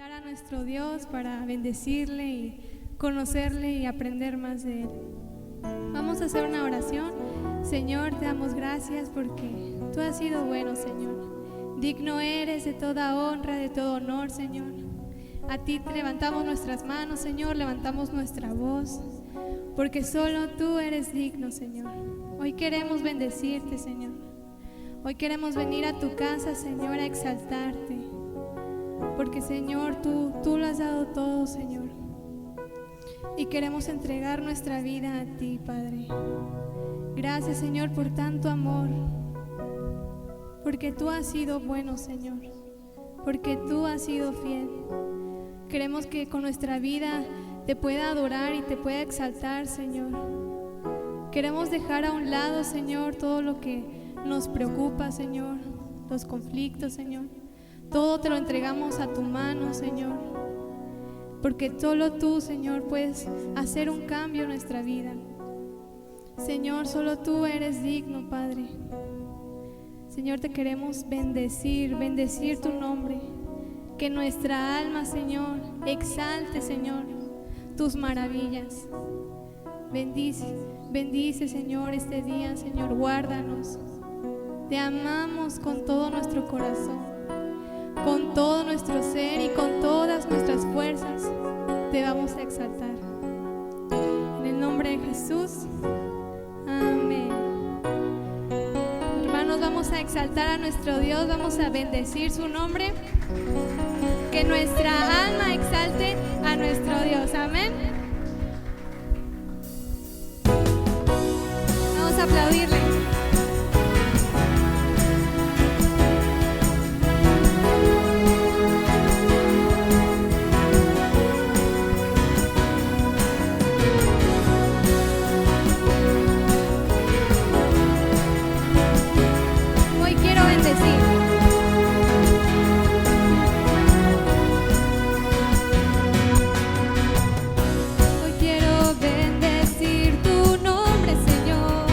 exaltar a nuestro Dios, para bendecirle y conocerle y aprender más de Él. Vamos a hacer una oración. Señor, te damos gracias porque tú has sido bueno, Señor. Digno eres de toda honra, de todo honor, Señor. A ti te levantamos nuestras manos, Señor, levantamos nuestra voz, porque solo tú eres digno, Señor. Hoy queremos bendecirte, Señor. Hoy queremos venir a tu casa, Señor, a exaltarte, porque, Señor, tú lo has dado todo, Señor. Y queremos entregar nuestra vida a ti, Padre. Gracias, Señor, por tanto amor, porque tú has sido bueno, Señor, porque tú has sido fiel. Queremos que con nuestra vida te pueda adorar y te pueda exaltar, Señor. Queremos dejar a un lado, Señor, todo lo que nos preocupa, Señor, los conflictos, Señor. Todo te lo entregamos a tu mano, Señor, porque solo tú, Señor, puedes hacer un cambio en nuestra vida. Señor, solo tú eres digno, Padre. Señor, te queremos bendecir tu nombre. Que nuestra alma, Señor, exalte, Señor, tus maravillas. Bendice, Señor, este día, Señor, guárdanos. Te amamos con todo nuestro corazón, con todo nuestro ser y con todas nuestras fuerzas. Te vamos a exaltar. En el nombre de Jesús. Amén. Hermanos, vamos a exaltar a nuestro Dios, vamos a bendecir su nombre. Que nuestra alma exalte a nuestro Dios. Amén. Vamos a aplaudirle. Hoy quiero bendecir. Hoy quiero bendecir tu nombre, Señor.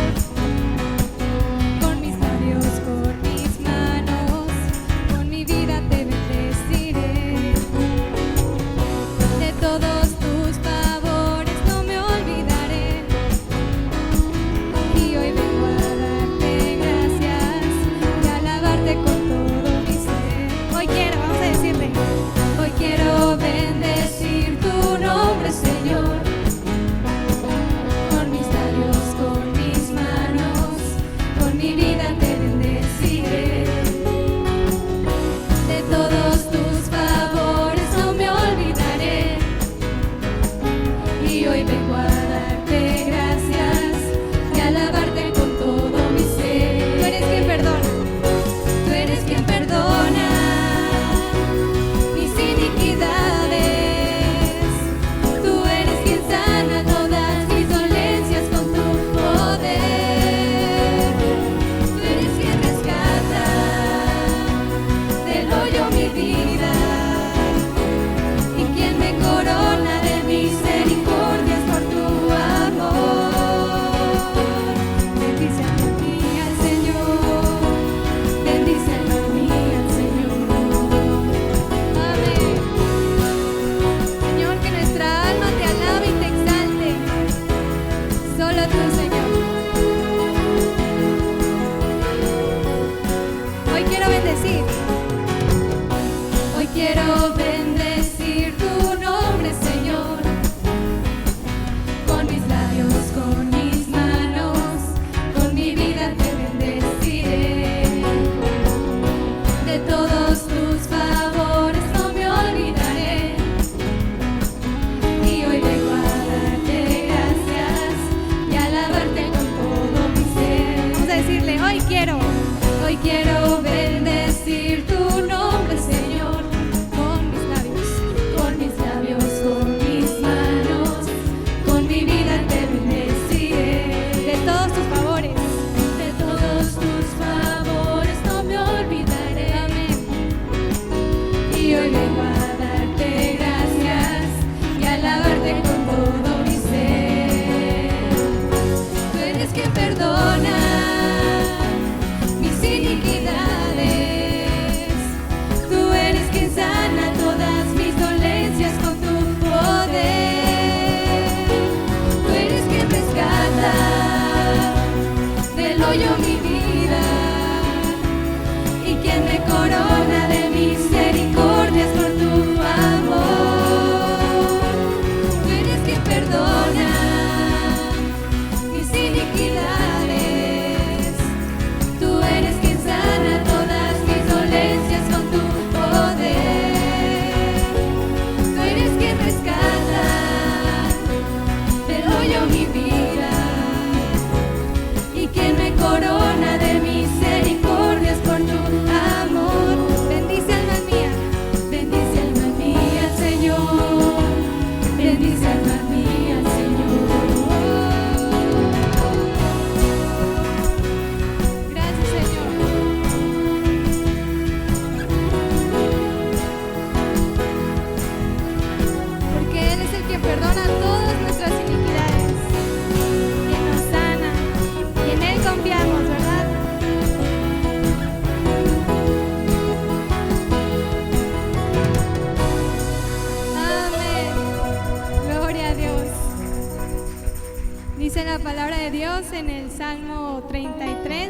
Dios en el Salmo 33.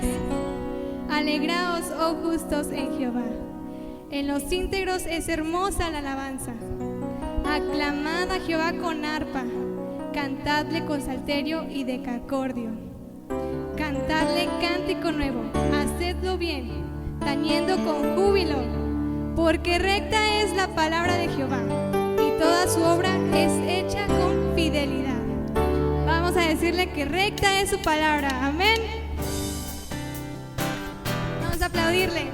Alegraos, oh justos, en Jehová. En los íntegros es hermosa la alabanza. Aclamad a Jehová con arpa, cantadle con salterio y decacordio. Cantadle cántico nuevo, hacedlo bien, tañendo con júbilo, porque recta es la palabra de Jehová, y toda su obra es hecha con fidelidad. Vamos a decirle que recta es su palabra, amén. Vamos a aplaudirle.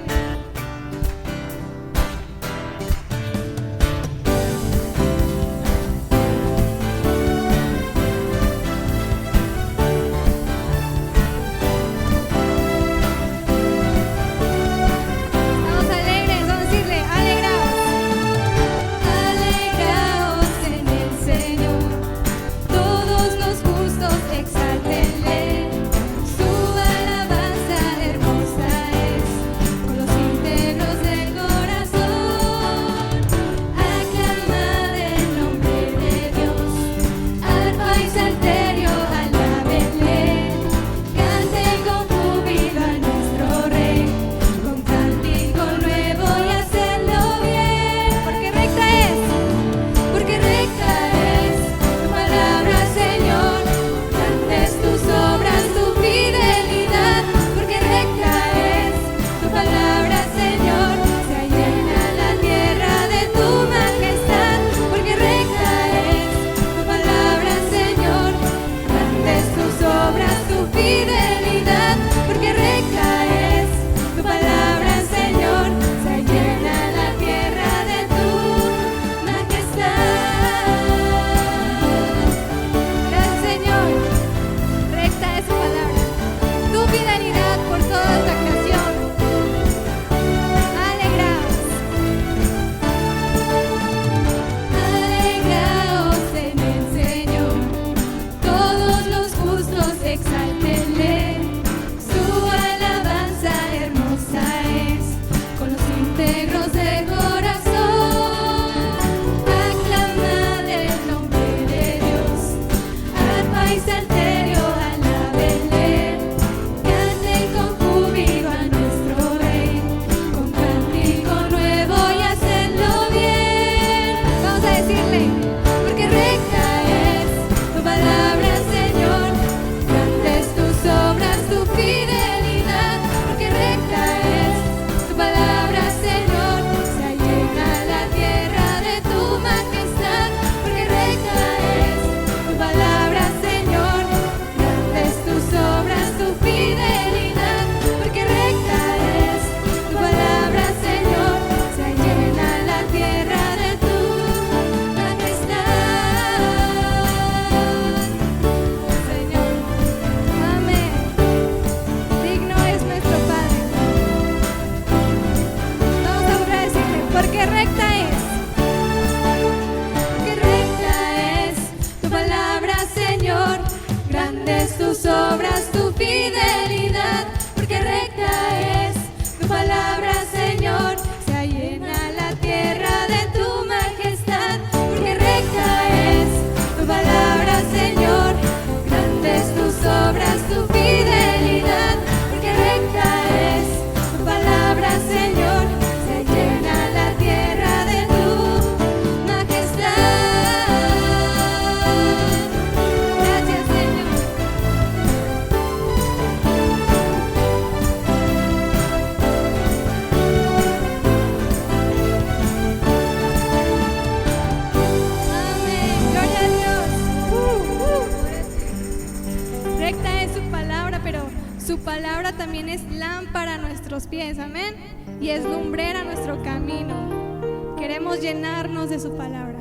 También es lámpara a nuestros pies, amén, y es lumbrera a nuestro camino. Queremos llenarnos de su palabra.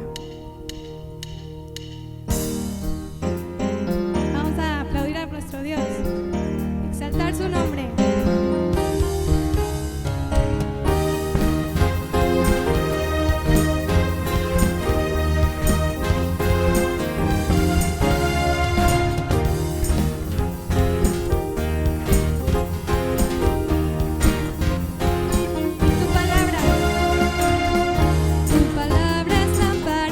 Vamos a aplaudir a nuestro Dios, exaltar su nombre. Tu palabra es lámpara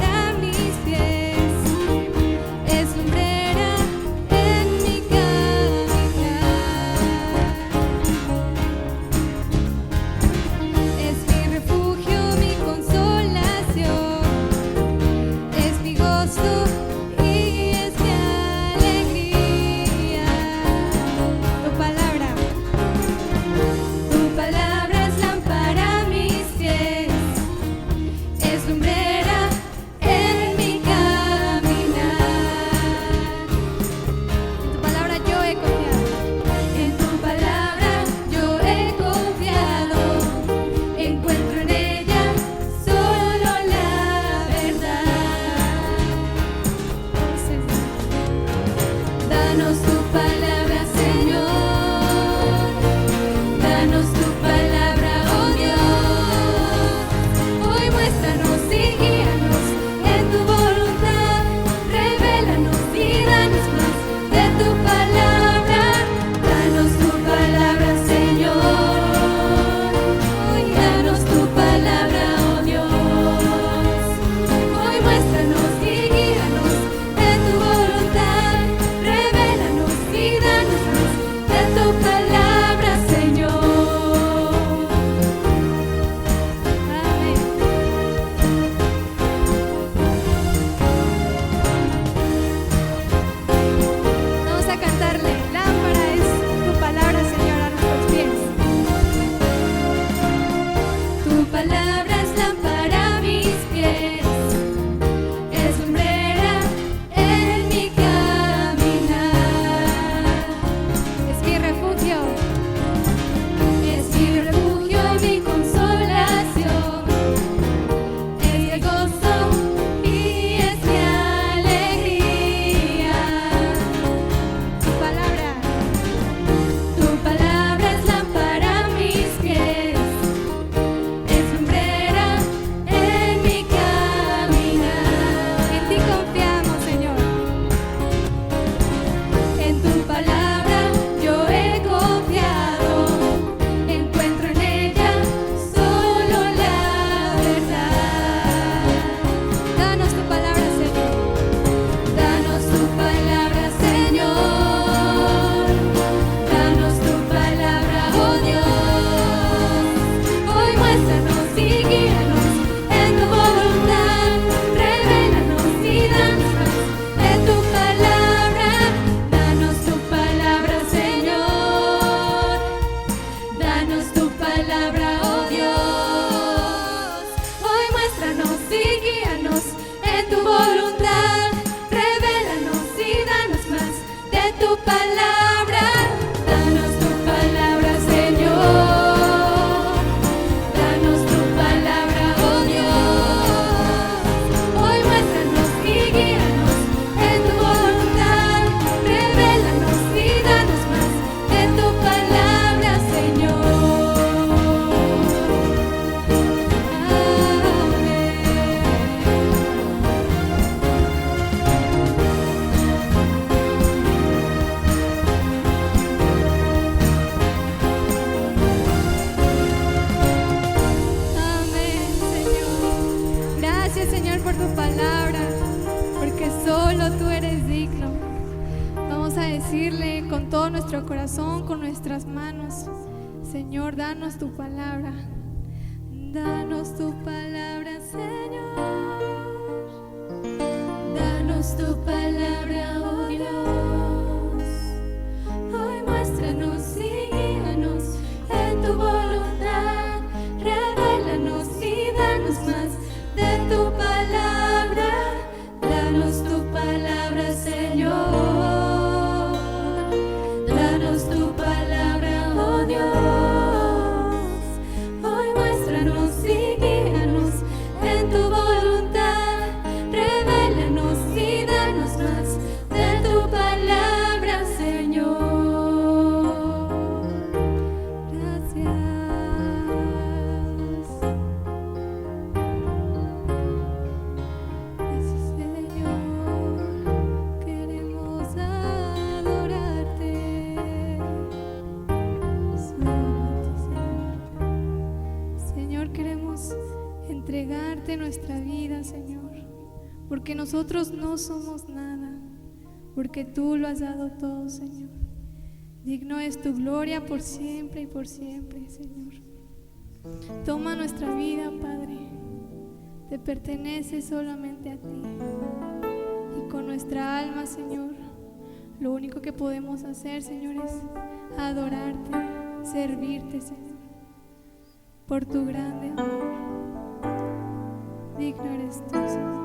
por tu palabra, porque solo tú eres digno. Vamos a decirle con todo nuestro corazón, con nuestras manos: Señor, danos tu palabra. Danos tu palabra, Señor. Danos tu palabra, oh Dios. Hoy muéstranos y guíanos en tu voluntad. Revélanos y danos más de tu palabra. Danos tu palabra, Señor. Danos tu palabra, oh Dios. Entregarte nuestra vida, Señor, porque nosotros no somos nada, porque tú lo has dado todo, Señor. Digno es tu gloria por siempre y por siempre, Señor. Toma nuestra vida, Padre, te pertenece solamente a ti. Y con nuestra alma, Señor, lo único que podemos hacer, Señor, es adorarte, servirte, Señor, por tu grande amor. Digno eres tú, Señor.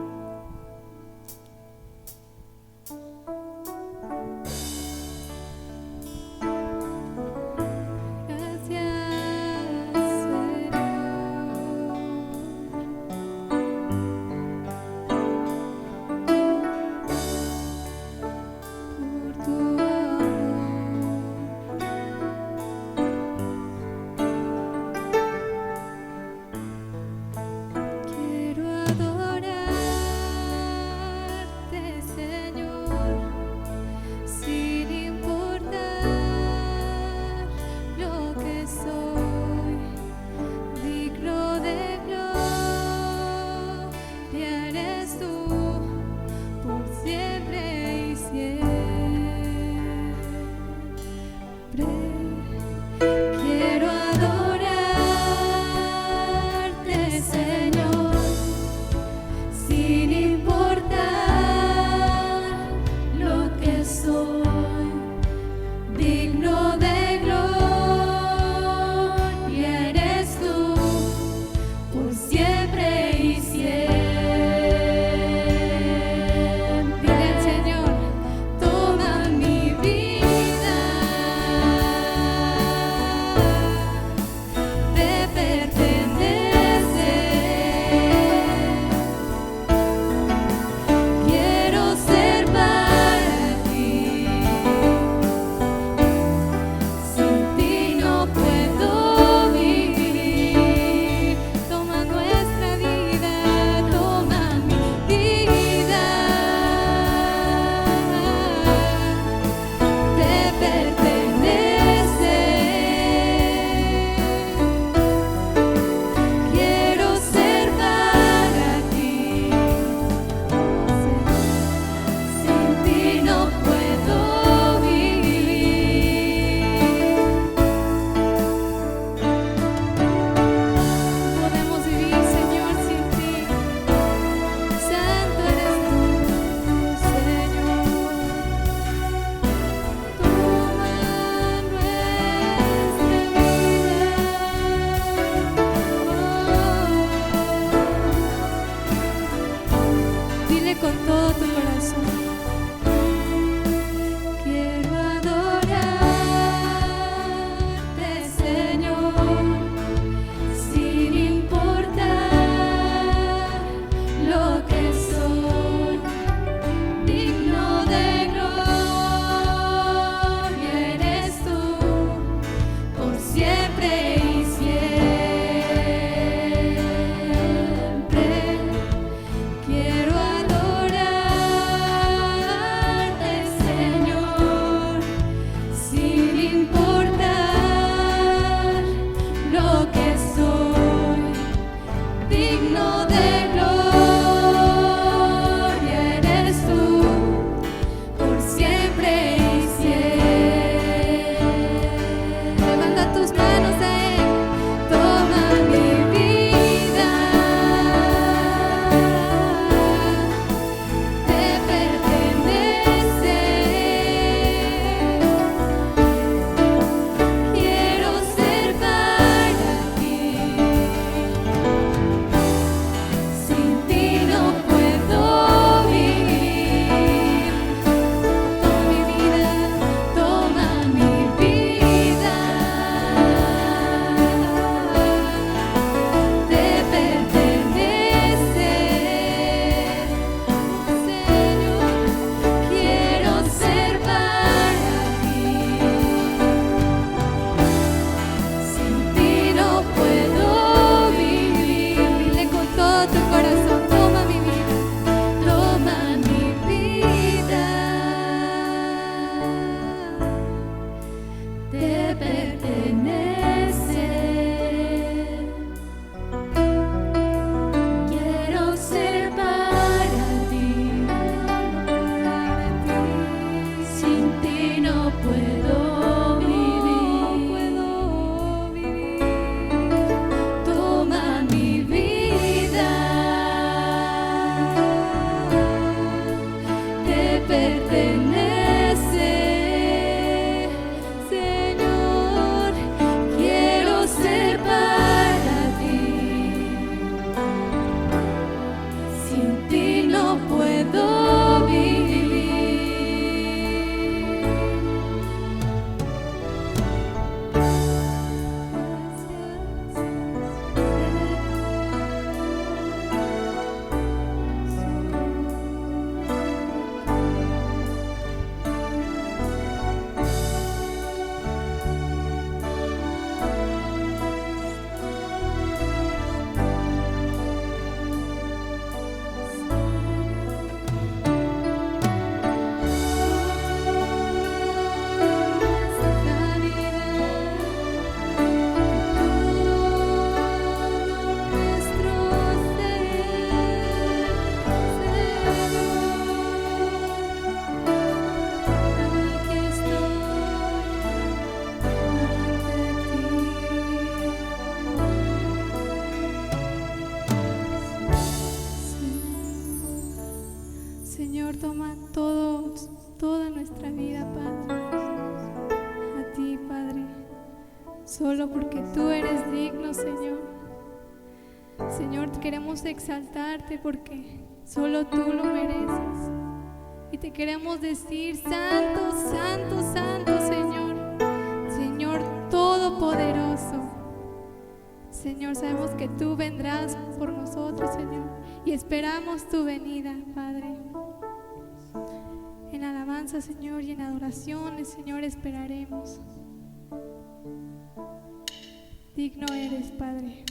digno de gloria. ti no puedo vivir. Señor, toma toda nuestra vida, Padre, a ti, Padre, solo porque tú eres digno, Señor. Señor, queremos exaltarte porque solo tú lo mereces. Y te queremos decir, santo, santo, santo, Señor, Señor todopoderoso. Señor, sabemos que tú vendrás por nosotros, Señor, y esperamos tu venida, Padre. En alabanza, Señor, y en adoraciones, Señor, esperaremos. Digno eres, Padre.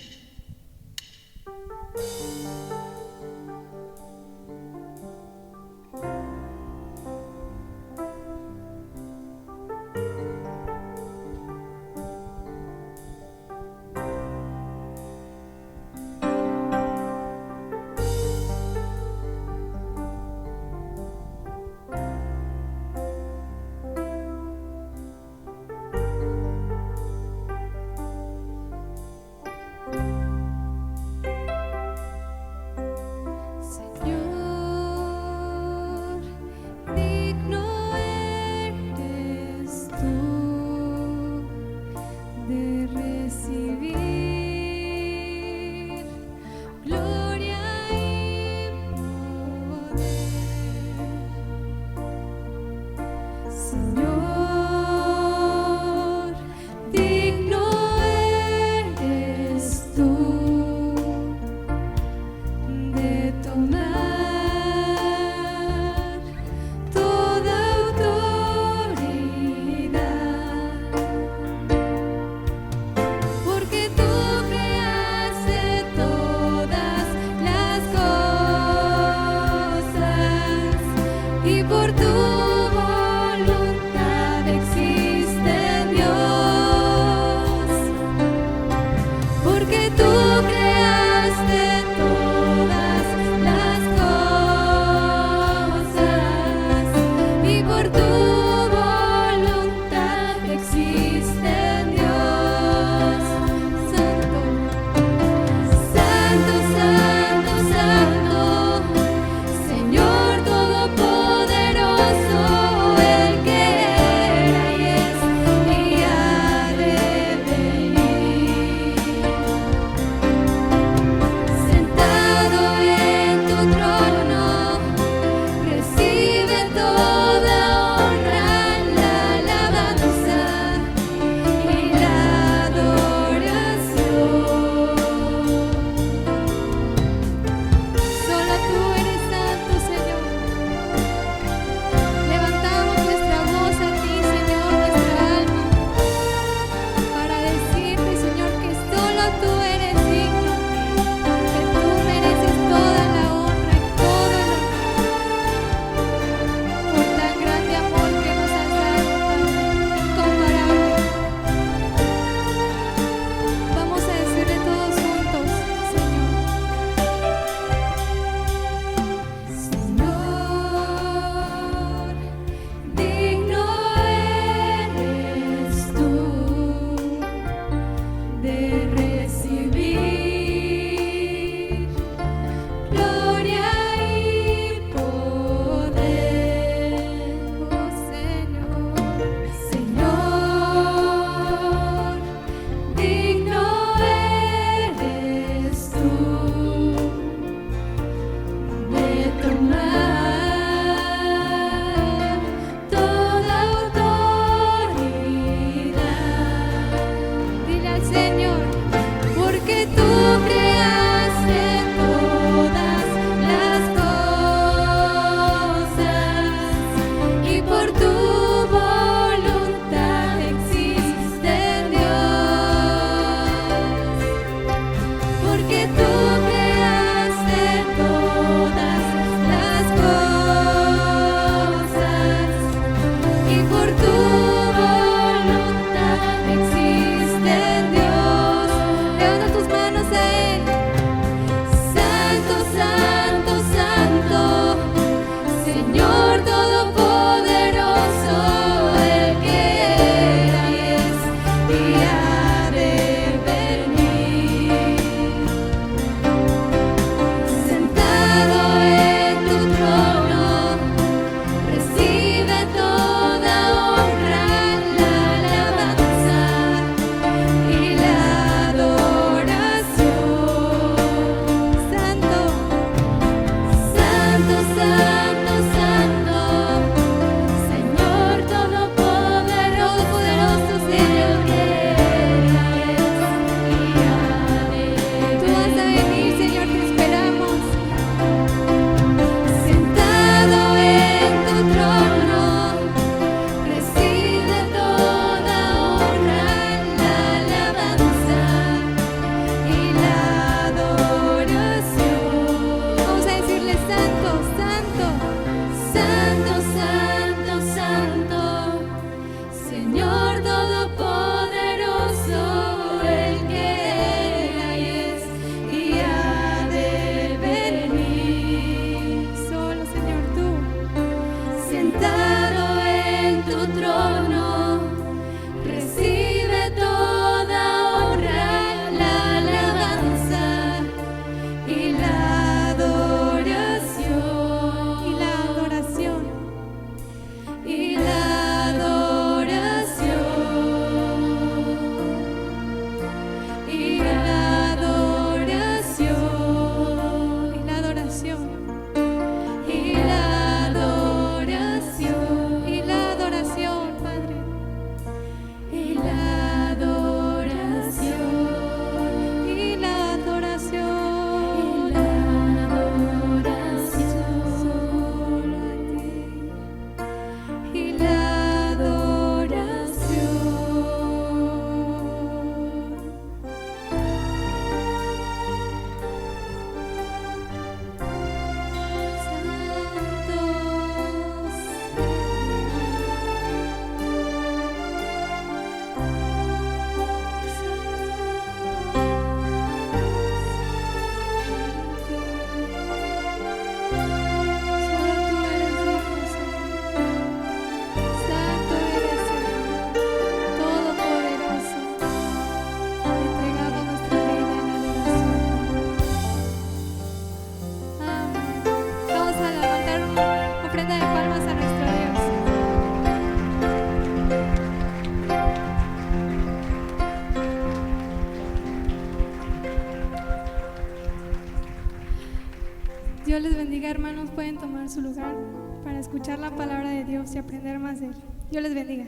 bendiga, hermanos. Pueden tomar su lugar para escuchar la palabra de Dios y aprender más de Él. Dios les bendiga.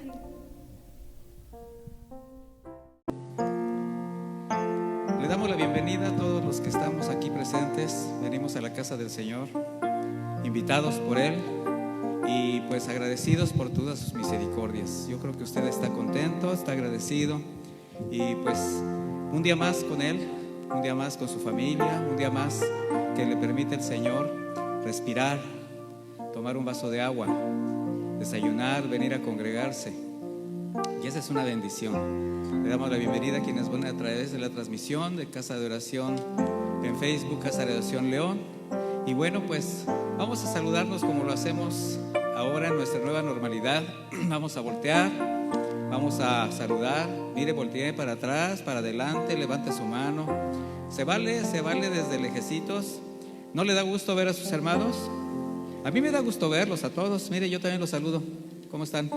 Le damos la bienvenida a todos los que estamos aquí presentes. Venimos a la casa del Señor, invitados por Él y pues agradecidos por todas sus misericordias. Yo creo que usted está contento, está agradecido y pues un día más con Él, un día más con su familia, un día más que le permite el Señor respirar, tomar un vaso de agua, desayunar, venir a congregarse. Y esa es una bendición. Le damos la bienvenida a quienes van a través de la transmisión de Casa de Oración en Facebook, Casa de Oración León. Y bueno, pues vamos a saludarnos como lo hacemos ahora en nuestra nueva normalidad. Vamos a voltear, vamos a saludar. Mire, voltee para atrás, para adelante, levante su mano. Se vale desde lejecitos. ¿No le da gusto ver a sus hermanos? A mí me da gusto verlos a todos. Mire, yo también los saludo. ¿Cómo están?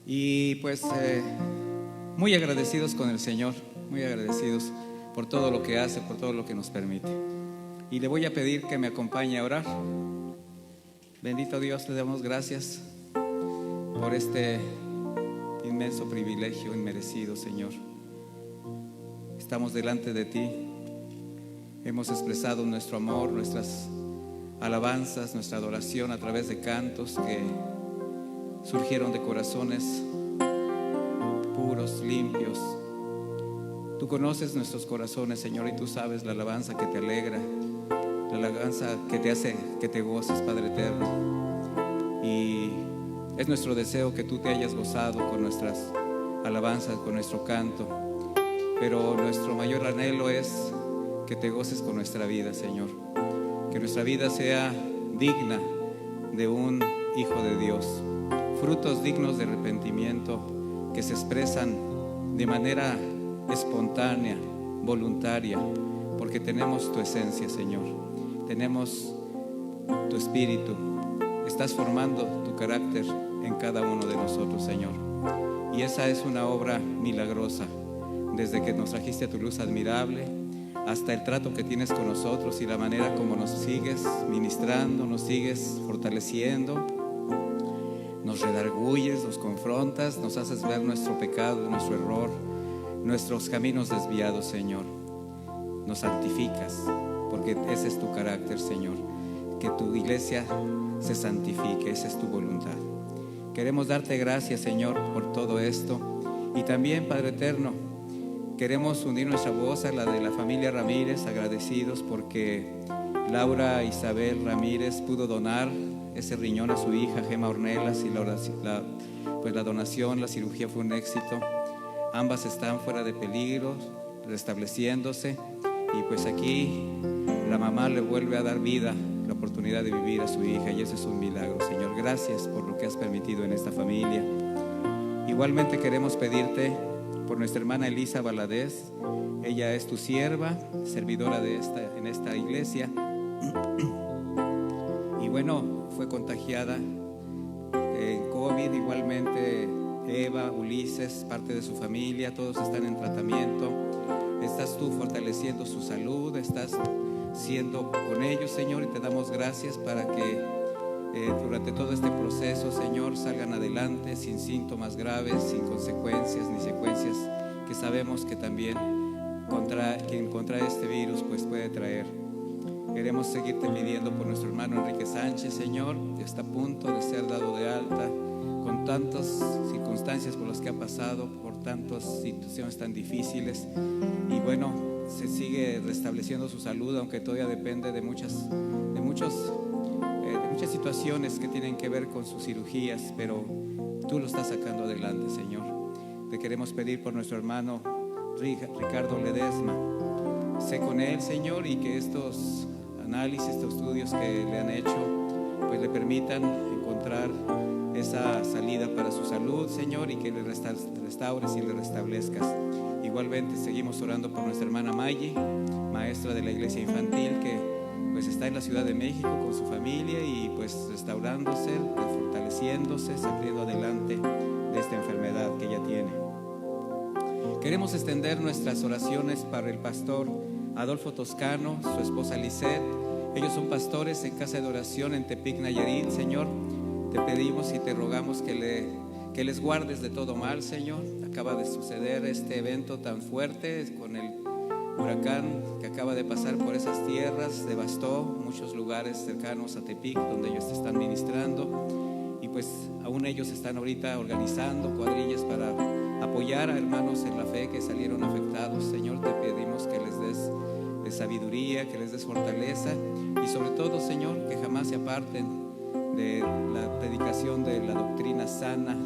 Y pues muy agradecidos con el Señor, muy agradecidos por todo lo que hace, por todo lo que nos permite. Y le voy a pedir que me acompañe a orar. Bendito Dios, le damos gracias por este inmenso privilegio inmerecido, Señor. Estamos delante de ti, hemos expresado nuestro amor, nuestras alabanzas, nuestra adoración a través de cantos que surgieron de corazones puros, limpios. Tú conoces nuestros corazones, Señor, y tú sabes la alabanza que te alegra, la alabanza que te hace que te goces, Padre eterno. Y es nuestro deseo que tú te hayas gozado con nuestras alabanzas, con nuestro canto. Pero nuestro mayor anhelo es que te goces con nuestra vida, Señor. Que nuestra vida sea digna de un Hijo de Dios. Frutos dignos de arrepentimiento que se expresan de manera espontánea, voluntaria, porque tenemos tu esencia, Señor. Tenemos tu espíritu. Estás formando tu carácter en cada uno de nosotros, Señor. Y esa es una obra milagrosa. Desde que nos trajiste a tu luz admirable, hasta el trato que tienes con nosotros y la manera como nos sigues ministrando, nos sigues fortaleciendo. Nos redarguyes, nos confrontas, nos haces ver nuestro pecado, nuestro error, nuestros caminos desviados, Señor. Nos santificas, porque ese es tu carácter, Señor. Que tu iglesia se santifique, esa es tu voluntad. Queremos darte gracias, Señor, por todo esto. Y también, Padre eterno, queremos unir nuestra voz a la de la familia Ramírez, agradecidos porque Laura Isabel Ramírez pudo donar ese riñón a su hija Gema Ornelas y la donación, la cirugía fue un éxito. Ambas están fuera de peligro, restableciéndose, y pues aquí la mamá le vuelve a dar vida, la oportunidad de vivir a su hija, y ese es un milagro, Señor. Gracias por lo que has permitido en esta familia. Igualmente queremos pedirte por nuestra hermana Elisa Valadez. Ella es tu sierva, servidora en esta iglesia. Y bueno, fue contagiada en COVID, igualmente Eva, Ulises, parte de su familia, todos están en tratamiento. Estás tú fortaleciendo su salud, estás siendo con ellos, Señor, y te damos gracias para que durante todo este proceso, Señor, salgan adelante sin síntomas graves, sin consecuencias ni secuencias que sabemos que también quien contrae este virus pues puede traer. Queremos seguirte pidiendo por nuestro hermano Enrique Sánchez, Señor, que está a punto de ser dado de alta, con tantas circunstancias por las que ha pasado, por tantas situaciones tan difíciles. Y bueno, se sigue restableciendo su salud, aunque todavía depende de muchas situaciones que tienen que ver con sus cirugías, pero tú lo estás sacando adelante, Señor. Te queremos pedir por nuestro hermano Ricardo Ledesma. Sé con él, Señor, y que estos análisis, estos estudios que le han hecho, pues le permitan encontrar esa salida para su salud, Señor, y que le restaures y le restablezcas. Igualmente seguimos orando por nuestra hermana Maggie, maestra de la iglesia infantil, que pues está en la Ciudad de México con su familia y pues restaurándose, fortaleciéndose, saliendo adelante de esta enfermedad que ella tiene. Queremos extender nuestras oraciones para el pastor Adolfo Toscano, su esposa Lisette. Ellos son pastores en Casa de Oración en Tepic, Nayarit. Señor, te pedimos y te rogamos que les guardes de todo mal, Señor. Acaba de suceder este evento tan fuerte con el huracán que acaba de pasar por esas tierras, devastó muchos lugares cercanos a Tepic donde ellos están ministrando, y pues aún ellos están ahorita organizando cuadrillas para apoyar a hermanos en la fe que salieron afectados. Señor, te pedimos que les des de sabiduría, que les des fortaleza, y sobre todo, Señor, que jamás se aparten de la predicación de la doctrina sana,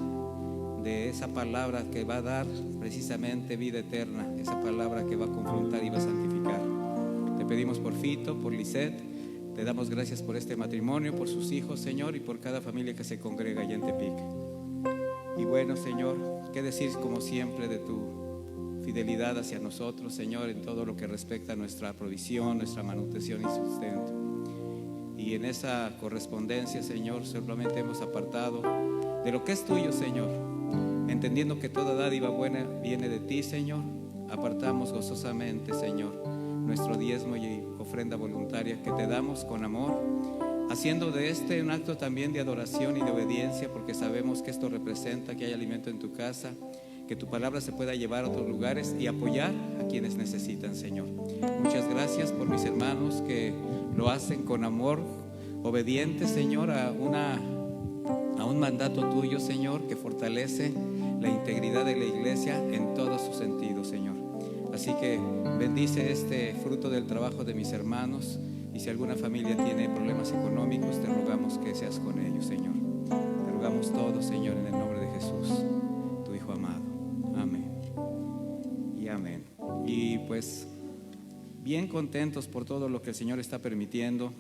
de esa palabra que va a dar precisamente vida eterna, esa palabra que va a confrontar y va a santificar. Te pedimos por Fito, por Lisette, te damos gracias por este matrimonio, por sus hijos, Señor, y por cada familia que se congrega allá en Tepic. Y bueno, Señor, qué decir como siempre de tu fidelidad hacia nosotros, Señor, en todo lo que respecta a nuestra provisión, nuestra manutención y sustento. Y en esa correspondencia, Señor, solamente hemos apartado de lo que es tuyo, Señor, entendiendo que toda dádiva buena viene de ti, Señor. Apartamos gozosamente, Señor, nuestro diezmo y ofrenda voluntaria que te damos con amor, haciendo de este un acto también de adoración y de obediencia, porque sabemos que esto representa que hay alimento en tu casa, que tu palabra se pueda llevar a otros lugares y apoyar a quienes necesitan, Señor. Muchas gracias por mis hermanos que lo hacen con amor, obedientes, Señor, a un mandato tuyo, Señor, que fortalece la integridad de la iglesia en todos sus sentidos, Señor. Así que bendice este fruto del trabajo de mis hermanos, y si alguna familia tiene problemas económicos, te rogamos que seas con ellos, Señor. Te rogamos todo, Señor, en el nombre de Jesús, tu Hijo amado. Amén y amén. Y pues bien contentos por todo lo que el Señor está permitiendo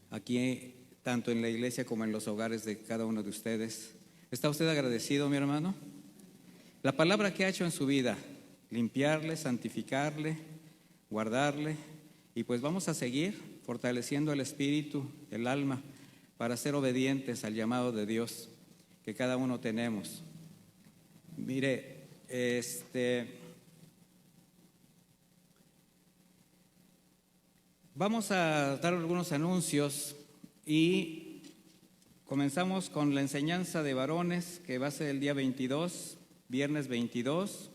aquí, tanto en la iglesia como en los hogares de cada uno de ustedes. ¿Está usted agradecido, mi hermano? La palabra que ha hecho en su vida, limpiarle, santificarle, guardarle, y pues vamos a seguir fortaleciendo el espíritu, el alma, para ser obedientes al llamado de Dios que cada uno tenemos. Mire, vamos a dar algunos anuncios y comenzamos con la enseñanza de varones, que va a ser el día 22, viernes 22,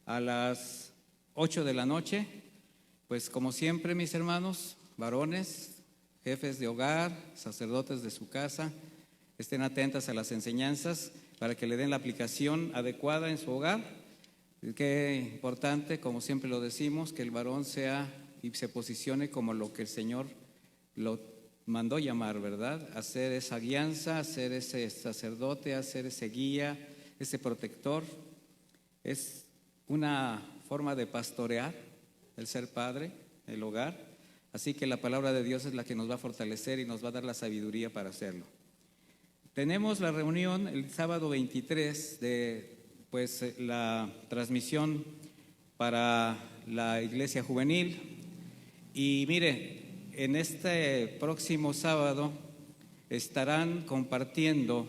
a las 8 de la noche. Pues como siempre, mis hermanos, varones, jefes de hogar, sacerdotes de su casa, estén atentas a las enseñanzas para que le den la aplicación adecuada en su hogar. Qué importante, como siempre lo decimos, que el varón sea y se posicione como lo que el Señor lo mandó llamar, ¿verdad? Hacer esa guianza, hacer ese sacerdote, hacer ese guía, ese protector. Es una forma de pastorear el ser padre, el hogar. Así que la palabra de Dios es la que nos va a fortalecer y nos va a dar la sabiduría para hacerlo. Tenemos la reunión el sábado 23 de la transmisión para la iglesia juvenil. Y mire, en este próximo sábado estarán compartiendo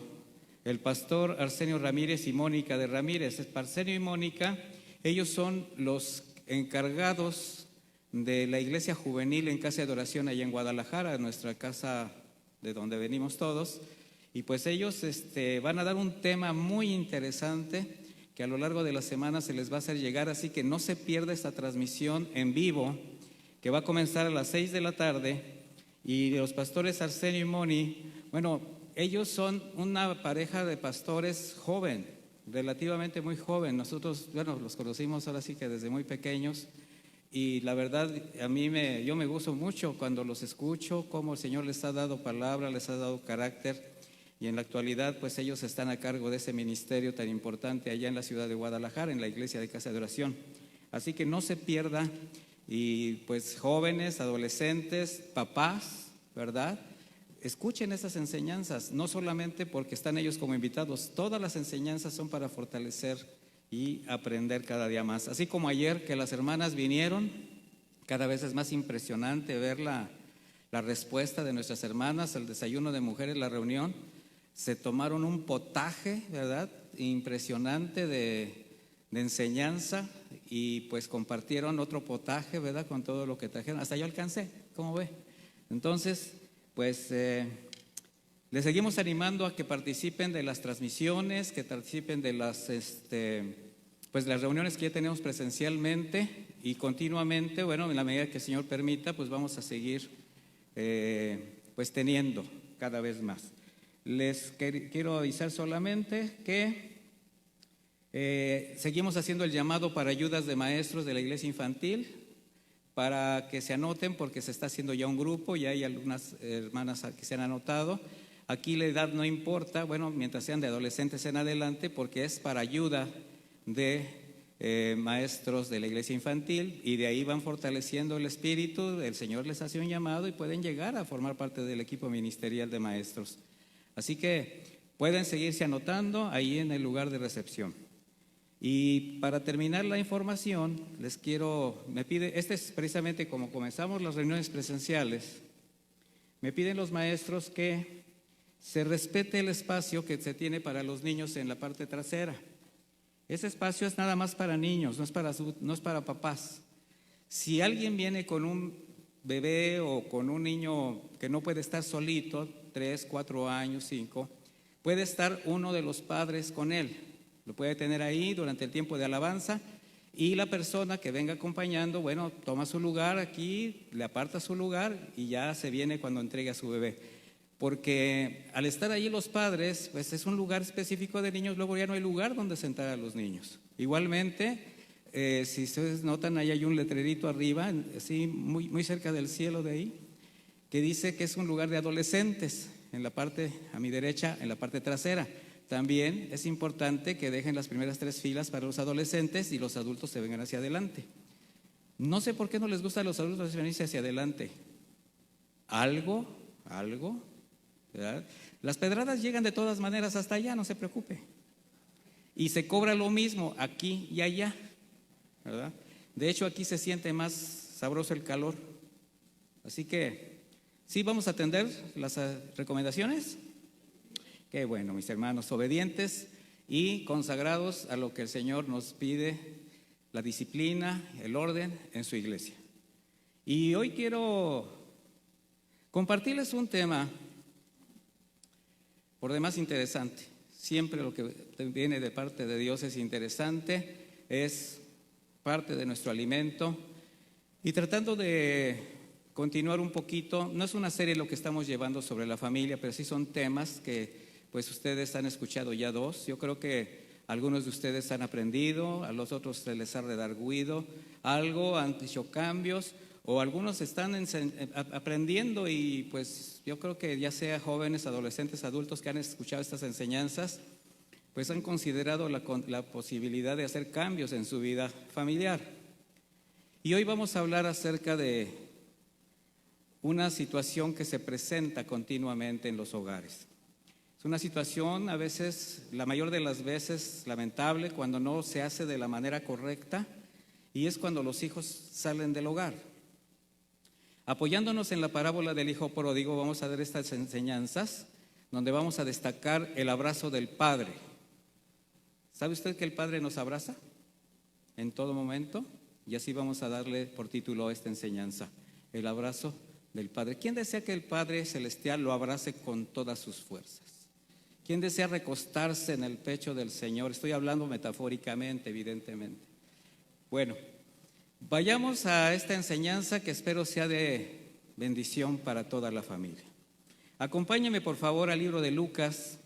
el pastor Arsenio Ramírez y Mónica de Ramírez. Arsenio y Mónica, ellos son los encargados de la iglesia juvenil en Casa de Oración allá en Guadalajara, nuestra casa de donde venimos todos. Y pues ellos van a dar un tema muy interesante que a lo largo de la semana se les va a hacer llegar, así que no se pierda esta transmisión en vivo, que va a comenzar a las 6 de la tarde. Y los pastores Arsenio y Moni, bueno, ellos son una pareja de pastores joven, relativamente muy joven. Nosotros, bueno, los conocimos ahora sí que desde muy pequeños, y la verdad yo me gozo mucho cuando los escucho, cómo el Señor les ha dado palabra, les ha dado carácter, y en la actualidad pues ellos están a cargo de ese ministerio tan importante allá en la ciudad de Guadalajara, en la iglesia de Casa de Oración. Así que no se pierda, y pues jóvenes, adolescentes, papás, ¿verdad? Escuchen esas enseñanzas, no solamente porque están ellos como invitados, todas las enseñanzas son para fortalecer y aprender cada día más. Así como ayer que las hermanas vinieron, cada vez es más impresionante ver la respuesta de nuestras hermanas al desayuno de mujeres, la reunión. Se tomaron un potaje, ¿verdad? Impresionante de enseñanza, y pues compartieron otro potaje, ¿verdad? Con todo lo que trajeron. Hasta yo alcancé, ¿cómo ve? Entonces, pues les seguimos animando a que participen de las transmisiones, que participen de las, pues las reuniones que ya tenemos presencialmente y continuamente, bueno, en la medida que el Señor permita, pues vamos a seguir pues teniendo cada vez más. Les quiero avisar solamente que seguimos haciendo el llamado para ayudas de maestros de la iglesia infantil, para que se anoten porque se está haciendo ya un grupo, ya hay algunas hermanas que se han anotado. Aquí la edad no importa, bueno, mientras sean de adolescentes en adelante, porque es para ayuda de maestros de la iglesia infantil, y de ahí van fortaleciendo el espíritu. El Señor les hace un llamado y pueden llegar a formar parte del equipo ministerial de maestros. Así que pueden seguirse anotando ahí en el lugar de recepción. Y para terminar la información, me pide, este es precisamente como comenzamos las reuniones presenciales, me piden los maestros que se respete el espacio que se tiene para los niños en la parte trasera. Ese espacio es nada más para niños, no es para papás. Si alguien viene con un bebé o con un niño que no puede estar solito, 3, 4 años, 5, puede estar uno de los padres con él. Lo puede tener ahí durante el tiempo de alabanza, y la persona que venga acompañando, bueno, toma su lugar aquí, le aparta su lugar y ya se viene cuando entregue a su bebé. Porque al estar allí los padres, pues es un lugar específico de niños, luego ya no hay lugar donde sentar a los niños. Igualmente, si ustedes notan, ahí hay un letrerito arriba, así muy cerca del cielo de ahí, que dice que es un lugar de adolescentes, en la parte, a mi derecha, en la parte trasera. También es importante que dejen las primeras 3 filas para los adolescentes y los adultos se vengan hacia adelante. No sé por qué no les gusta a los adultos venirse hacia adelante. Algo, ¿verdad? Las pedradas llegan de todas maneras hasta allá, no se preocupe. Y se cobra lo mismo aquí y allá, ¿verdad? De hecho, aquí se siente más sabroso el calor. Así que, ¿sí vamos a atender las recomendaciones? Qué bueno, mis hermanos, obedientes y consagrados a lo que el Señor nos pide, la disciplina, el orden en su iglesia. Y hoy quiero compartirles un tema por demás interesante. Siempre lo que viene de parte de Dios es interesante, es parte de nuestro alimento. Y tratando de continuar un poquito, no es una serie lo que estamos llevando sobre la familia, pero sí son temas que pues ustedes han escuchado ya 2. Yo creo que algunos de ustedes han aprendido, a los otros se les ha redarguido algo, han hecho cambios, o algunos están aprendiendo, y pues yo creo que ya sea jóvenes, adolescentes, adultos que han escuchado estas enseñanzas, pues han considerado la posibilidad de hacer cambios en su vida familiar. Y hoy vamos a hablar acerca de una situación que se presenta continuamente en los hogares. Es una situación a veces, la mayor de las veces, lamentable cuando no se hace de la manera correcta, y es cuando los hijos salen del hogar. Apoyándonos en la parábola del hijo pródigo, vamos a ver estas enseñanzas donde vamos a destacar el abrazo del Padre. ¿Sabe usted que el Padre nos abraza en todo momento? Y así vamos a darle por título a esta enseñanza, el abrazo del Padre. ¿Quién desea que el Padre Celestial lo abrace con todas sus fuerzas? ¿Quién desea recostarse en el pecho del Señor? Estoy hablando metafóricamente, evidentemente. Bueno, vayamos a esta enseñanza que espero sea de bendición para toda la familia. Acompáñenme por favor al libro de Lucas,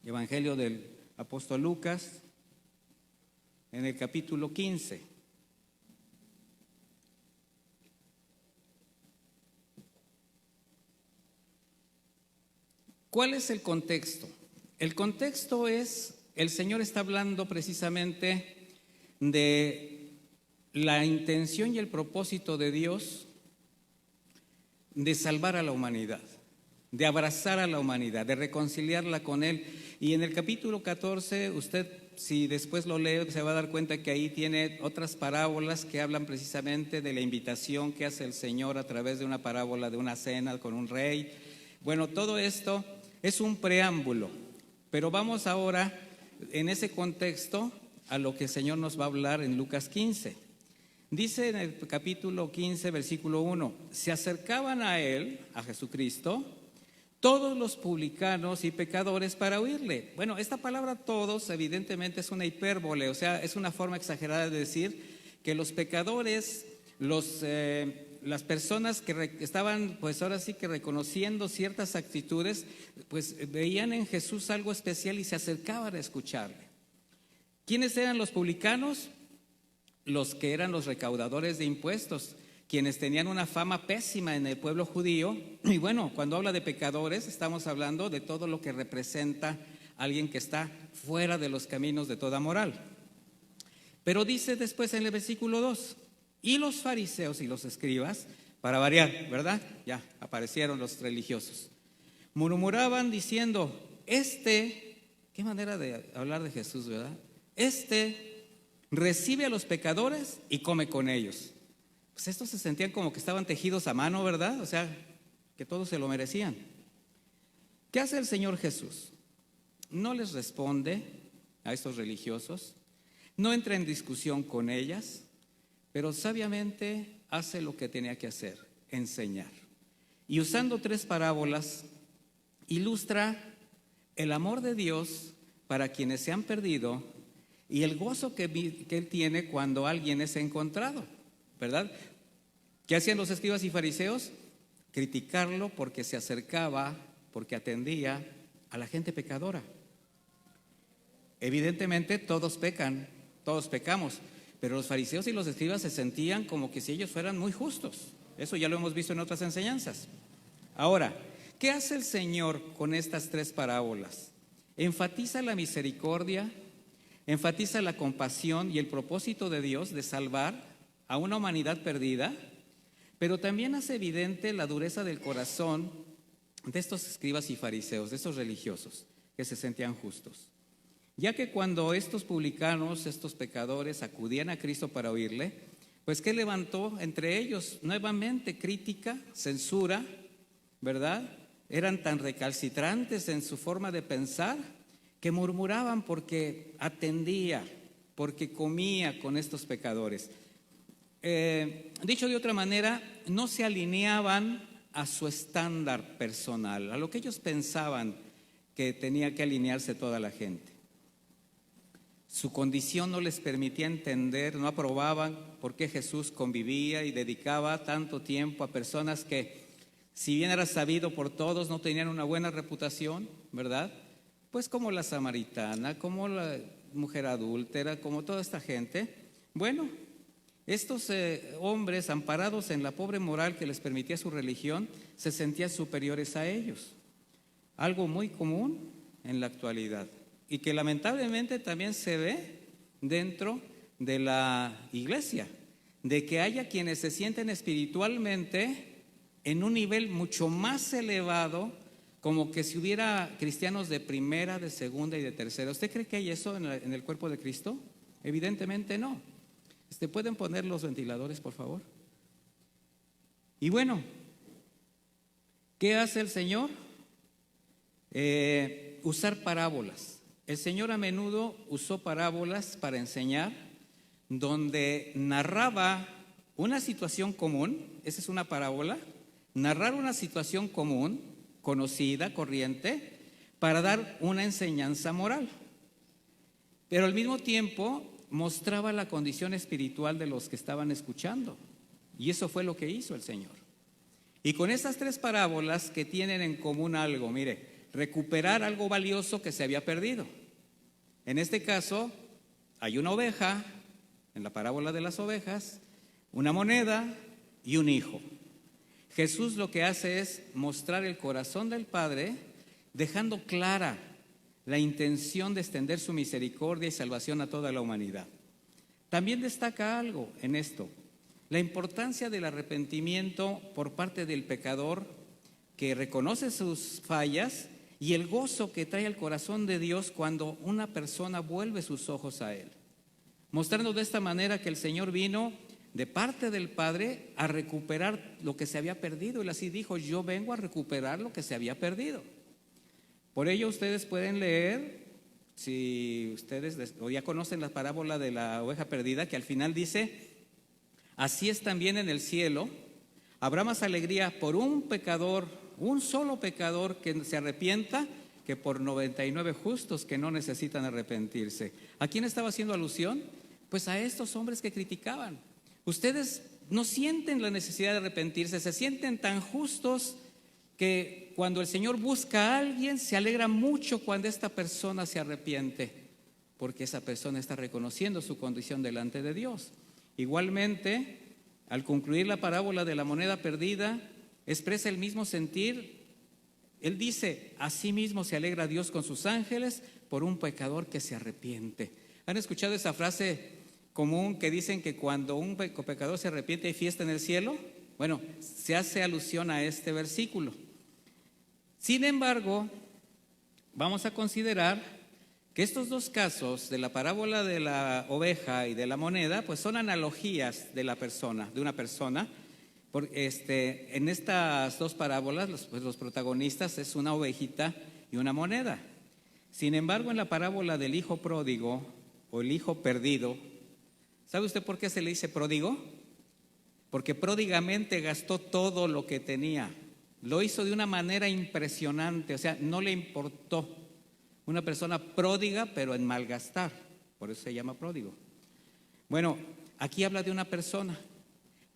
Evangelio del apóstol Lucas, en el capítulo 15. ¿Cuál es el contexto? El contexto es, el Señor está hablando precisamente de la intención y el propósito de Dios de salvar a la humanidad, de abrazar a la humanidad, de reconciliarla con Él. Y en el capítulo 14, usted, si después lo lee, se va a dar cuenta que ahí tiene otras parábolas que hablan precisamente de la invitación que hace el Señor a través de una parábola de una cena con un rey. Bueno, todo esto es un preámbulo, pero vamos ahora en ese contexto a lo que el Señor nos va a hablar en Lucas 15. Dice en el capítulo 15, versículo 1, se acercaban a él, a Jesucristo, todos los publicanos y pecadores para oírle. Bueno, esta palabra todos evidentemente es una hipérbole, o sea, es una forma exagerada de decir que los pecadores, las personas que estaban pues ahora sí que reconociendo ciertas actitudes, pues veían en Jesús algo especial y se acercaban a escucharle. ¿Quiénes eran los publicanos? Los que eran los recaudadores de impuestos, quienes tenían una fama pésima en el pueblo judío. Y bueno, cuando habla de pecadores, estamos hablando de todo lo que representa a alguien que está fuera de los caminos de toda moral. Pero dice después en el versículo 2, y los fariseos y los escribas, para variar, ¿verdad? Ya aparecieron los religiosos, murmuraban diciendo, qué manera de hablar de Jesús, ¿verdad? Recibe a los pecadores y come con ellos. Pues estos se sentían como que estaban tejidos a mano, ¿verdad? O sea, que todos se lo merecían. ¿Qué hace el Señor Jesús? No les responde a estos religiosos, no entra en discusión con ellas, pero sabiamente hace lo que tenía que hacer, enseñar. Y usando 3 parábolas, ilustra el amor de Dios para quienes se han perdido y el gozo que Él tiene cuando alguien es encontrado, ¿verdad? ¿Qué hacían los escribas y fariseos? Criticarlo porque se acercaba, porque atendía a la gente pecadora. Evidentemente todos pecan, todos pecamos, pero los fariseos y los escribas se sentían como que si ellos fueran muy justos. Eso ya lo hemos visto en otras enseñanzas. Ahora, ¿qué hace el Señor con estas 3 parábolas? Enfatiza la misericordia, enfatiza la compasión y el propósito de Dios de salvar a una humanidad perdida, pero también hace evidente la dureza del corazón de estos escribas y fariseos, de estos religiosos que se sentían justos. Ya que cuando estos publicanos, estos pecadores acudían a Cristo para oírle, pues ¿qué levantó entre ellos? Nuevamente crítica, censura, ¿verdad? Eran tan recalcitrantes en su forma de pensar que murmuraban porque atendía, porque comía con estos pecadores. Dicho de otra manera, no se alineaban a su estándar personal, a lo que ellos pensaban que tenía que alinearse toda la gente. Su condición no les permitía entender, no aprobaban por qué Jesús convivía y dedicaba tanto tiempo a personas que, si bien era sabido por todos, no tenían una buena reputación, ¿verdad? Pues como la samaritana, como la mujer adúltera, como toda esta gente. Bueno, estos hombres, amparados en la pobre moral que les permitía su religión, se sentían superiores a ellos. Algo muy común en la actualidad y que lamentablemente también se ve dentro de la iglesia, de que haya quienes se sienten espiritualmente en un nivel mucho más elevado, como que si hubiera cristianos de primera, de segunda y de tercera. ¿Usted cree que hay eso en el cuerpo de Cristo? Evidentemente no. ¿Pueden poner los ventiladores, por favor? Y bueno, ¿qué hace el Señor? Usar parábolas. El Señor a menudo usó parábolas para enseñar, donde narraba una situación común. Esa es una parábola. Narrar una situación común, conocida, corriente, para dar una enseñanza moral. Pero al mismo tiempo mostraba la condición espiritual de los que estaban escuchando. Y eso fue lo que hizo el Señor. Y con estas 3 parábolas que tienen en común algo, mire, recuperar algo valioso que se había perdido. En este caso, hay una oveja, en la parábola de las ovejas, una moneda y un hijo. Jesús lo que hace es mostrar el corazón del Padre, dejando clara la intención de extender su misericordia y salvación a toda la humanidad. También destaca algo en esto, la importancia del arrepentimiento por parte del pecador que reconoce sus fallas y el gozo que trae al corazón de Dios cuando una persona vuelve sus ojos a Él, mostrando de esta manera que el Señor vino de parte del Padre a recuperar lo que se había perdido. Él así dijo: yo vengo a recuperar lo que se había perdido. Por ello ustedes pueden leer si ustedes o ya conocen la parábola de la oveja perdida, que al final dice: así es también en el cielo, habrá más alegría por un pecador, un solo pecador que se arrepienta, que por 99 justos que no necesitan arrepentirse. ¿A quién estaba haciendo alusión? Pues a estos hombres que criticaban. Ustedes no sienten la necesidad de arrepentirse, se sienten tan justos que cuando el Señor busca a alguien, se alegra mucho cuando esta persona se arrepiente, porque esa persona está reconociendo su condición delante de Dios. Igualmente, al concluir la parábola de la moneda perdida, expresa el mismo sentir. Él dice: asimismo se alegra Dios con sus ángeles por un pecador que se arrepiente. ¿Han escuchado esa frase común que dicen que cuando un pecador se arrepiente hay fiesta en el cielo? Bueno, se hace alusión a este versículo. Sin embargo, vamos a considerar que estos dos casos de la parábola de la oveja y de la moneda, pues son analogías de la persona, de una persona. En estas dos parábolas, los protagonistas es una ovejita y una moneda. Sin embargo, en la parábola del hijo pródigo o el hijo perdido, ¿sabe usted por qué se le dice pródigo? Porque pródigamente gastó todo lo que tenía. Lo hizo de una manera impresionante, o sea, no le importó. Una persona pródiga, pero en malgastar, por eso se llama pródigo. Bueno, aquí habla de una persona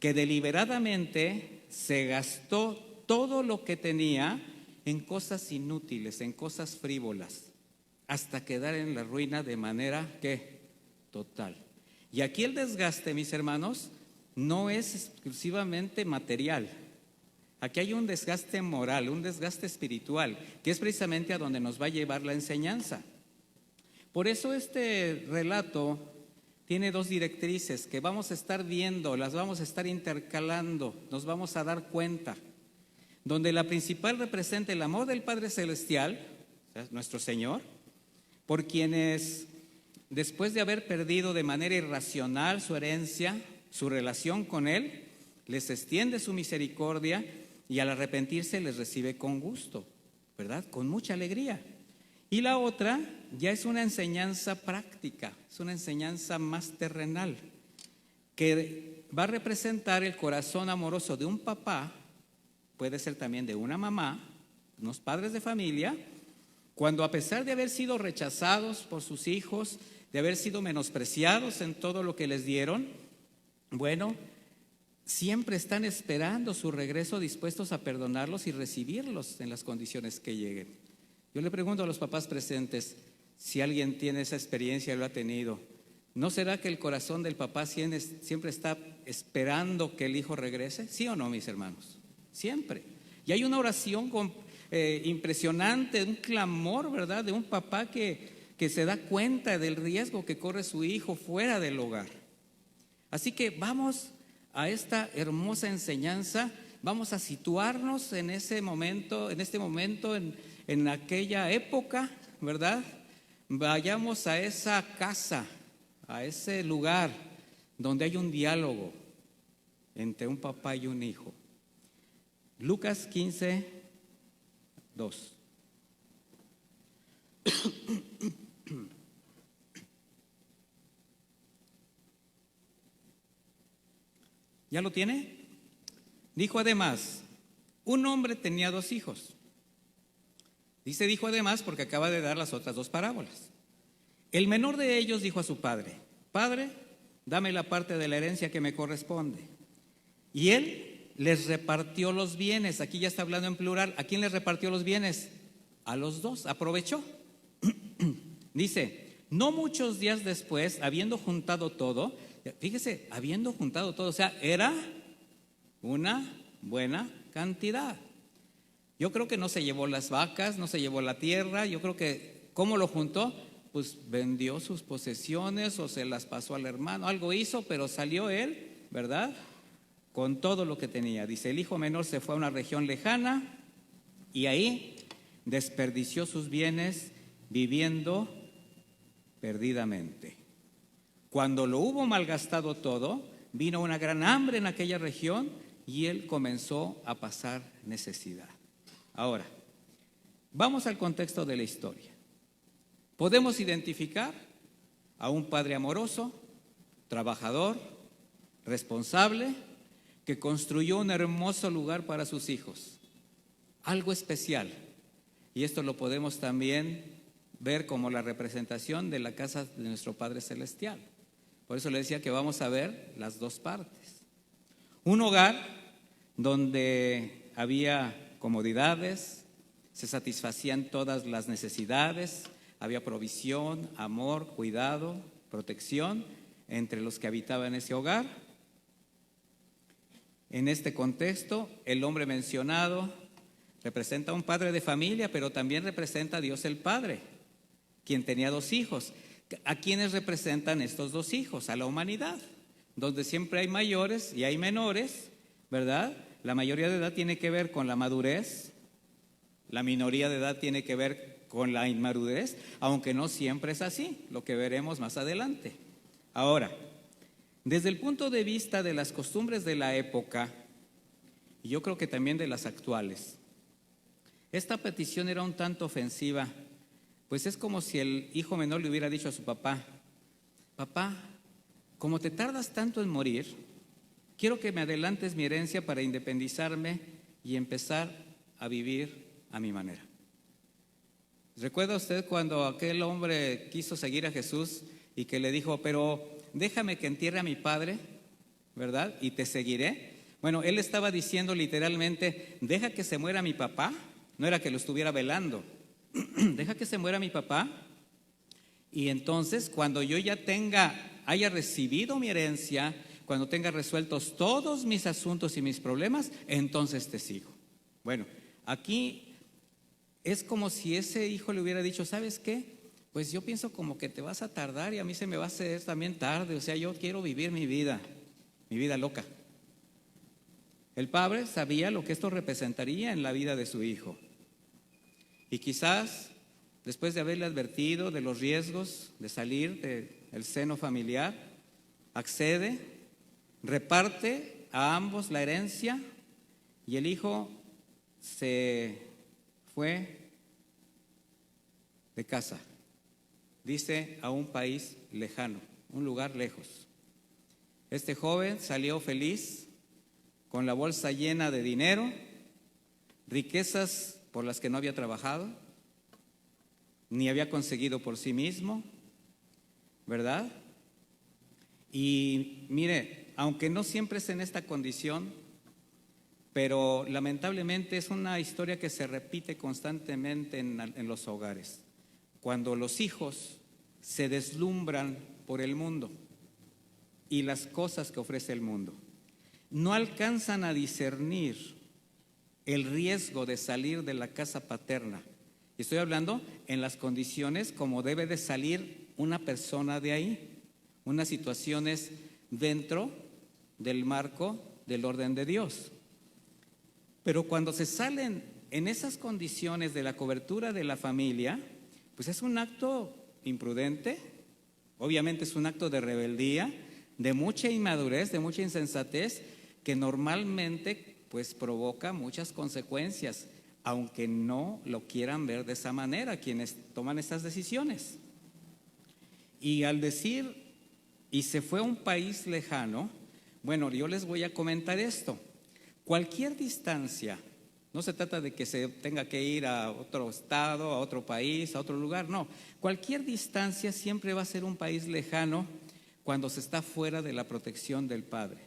que deliberadamente se gastó todo lo que tenía en cosas inútiles, en cosas frívolas, hasta quedar en la ruina de manera que total. Y aquí el desgaste, mis hermanos, no es exclusivamente material. Aquí hay un desgaste moral, un desgaste espiritual, que es precisamente a donde nos va a llevar la enseñanza. Por eso este relato tiene dos directrices que vamos a estar viendo, las vamos a estar intercalando, nos vamos a dar cuenta. Donde la principal representa el amor del Padre Celestial, nuestro Señor, por quienes, después de haber perdido de manera irracional su herencia, su relación con Él, les extiende su misericordia y al arrepentirse les recibe con gusto, ¿verdad? Con mucha alegría. Y la otra ya es una enseñanza práctica, es una enseñanza más terrenal, que va a representar el corazón amoroso de un papá, puede ser también de una mamá, unos padres de familia, cuando a pesar de haber sido rechazados por sus hijos, de haber sido menospreciados en todo lo que les dieron, bueno, siempre están esperando su regreso, dispuestos a perdonarlos y recibirlos en las condiciones que lleguen. Yo le pregunto a los papás presentes, si alguien tiene esa experiencia, lo ha tenido, ¿no será que el corazón del papá siempre está esperando que el hijo regrese? ¿Sí o no, mis hermanos? Siempre. Y hay una oración impresionante, un clamor, ¿verdad?, de un papá que se da cuenta del riesgo que corre su hijo fuera del hogar. Así que vamos a esta hermosa enseñanza, vamos a situarnos en ese momento, en aquella época, ¿verdad? Vayamos a esa casa, a ese lugar donde hay un diálogo entre un papá y un hijo. Lucas 15, 2. ¿Ya lo tiene? Dijo además, un hombre tenía 2 hijos. Dijo además porque acaba de dar las otras 2 parábolas. El menor de ellos dijo a su padre, Padre, dame la parte de la herencia que me corresponde. Y él les repartió los bienes. Aquí ya está hablando en plural. ¿A quién les repartió los bienes? A los 2, aprovechó. Dice, no muchos días después, habiendo juntado todo, fíjese, habiendo juntado todo, o sea, era una buena cantidad. Yo creo que no se llevó las vacas, no se llevó la tierra. Yo creo que, ¿cómo lo juntó? Pues vendió sus posesiones o se las pasó al hermano, algo hizo, pero salió él, ¿verdad?, con todo lo que tenía. Dice, el hijo menor se fue a una región lejana y ahí desperdició sus bienes viviendo perdidamente. Cuando lo hubo malgastado todo, vino una gran hambre en aquella región y él comenzó a pasar necesidad. Ahora, vamos al contexto de la historia. Podemos identificar a un padre amoroso, trabajador, responsable, que construyó un hermoso lugar para sus hijos, algo especial. Y esto lo podemos también ver como la representación de la casa de nuestro Padre Celestial. Por eso le decía que vamos a ver las dos partes. Un hogar donde había comodidades, se satisfacían todas las necesidades, había provisión, amor, cuidado, protección entre los que habitaban ese hogar. En este contexto, el hombre mencionado representa a un padre de familia, pero también representa a Dios el Padre, quien tenía 2 hijos. ¿A quiénes representan estos 2 hijos? A la humanidad, donde siempre hay mayores y hay menores, ¿verdad? La mayoría de edad tiene que ver con la madurez, la minoría de edad tiene que ver con la inmadurez, aunque no siempre es así, lo que veremos más adelante. Ahora, desde el punto de vista de las costumbres de la época, y yo creo que también de las actuales, esta petición era un tanto ofensiva, pues es como si el hijo menor le hubiera dicho a su papá: papá, como te tardas tanto en morir, quiero que me adelantes mi herencia para independizarme y empezar a vivir a mi manera. ¿Recuerda usted cuando aquel hombre quiso seguir a Jesús y que le dijo: pero déjame que entierre a mi padre, ¿verdad? Y te seguiré? Bueno, él estaba diciendo literalmente: deja que se muera mi papá. No era que lo estuviera velando. Deja que se muera mi papá, y entonces cuando yo ya haya recibido mi herencia, cuando tenga resueltos todos mis asuntos y mis problemas, entonces te sigo. Bueno, aquí es como si ese hijo le hubiera dicho: ¿sabes qué? Pues yo pienso como que te vas a tardar y a mí se me va a hacer también tarde. O sea, yo quiero vivir mi vida loca. El padre sabía lo que esto representaría en la vida de su hijo. Y quizás, después de haberle advertido de los riesgos de salir del seno familiar, accede, reparte a ambos la herencia, y el hijo se fue de casa, dice, a un país lejano, un lugar lejos. Este joven salió feliz, con la bolsa llena de dinero, riquezas por las que no había trabajado, ni había conseguido por sí mismo, ¿verdad? Y mire, aunque no siempre es en esta condición, pero lamentablemente es una historia que se repite constantemente en los hogares. Cuando los hijos se deslumbran por el mundo y las cosas que ofrece el mundo, no alcanzan a discernir el riesgo de salir de la casa paterna. Y estoy hablando en las condiciones como debe de salir una persona de ahí, unas situaciones dentro del marco del orden de Dios. Pero cuando se salen en esas condiciones de la cobertura de la familia, pues es un acto imprudente, obviamente es un acto de rebeldía, de mucha inmadurez, de mucha insensatez, que normalmente pues provoca muchas consecuencias, aunque no lo quieran ver de esa manera quienes toman estas decisiones. Y al decir, y se fue a un país lejano, bueno, yo les voy a comentar esto. Cualquier distancia, no se trata de que se tenga que ir a otro estado, a otro país, a otro lugar, no. Cualquier distancia siempre va a ser un país lejano cuando se está fuera de la protección del Padre,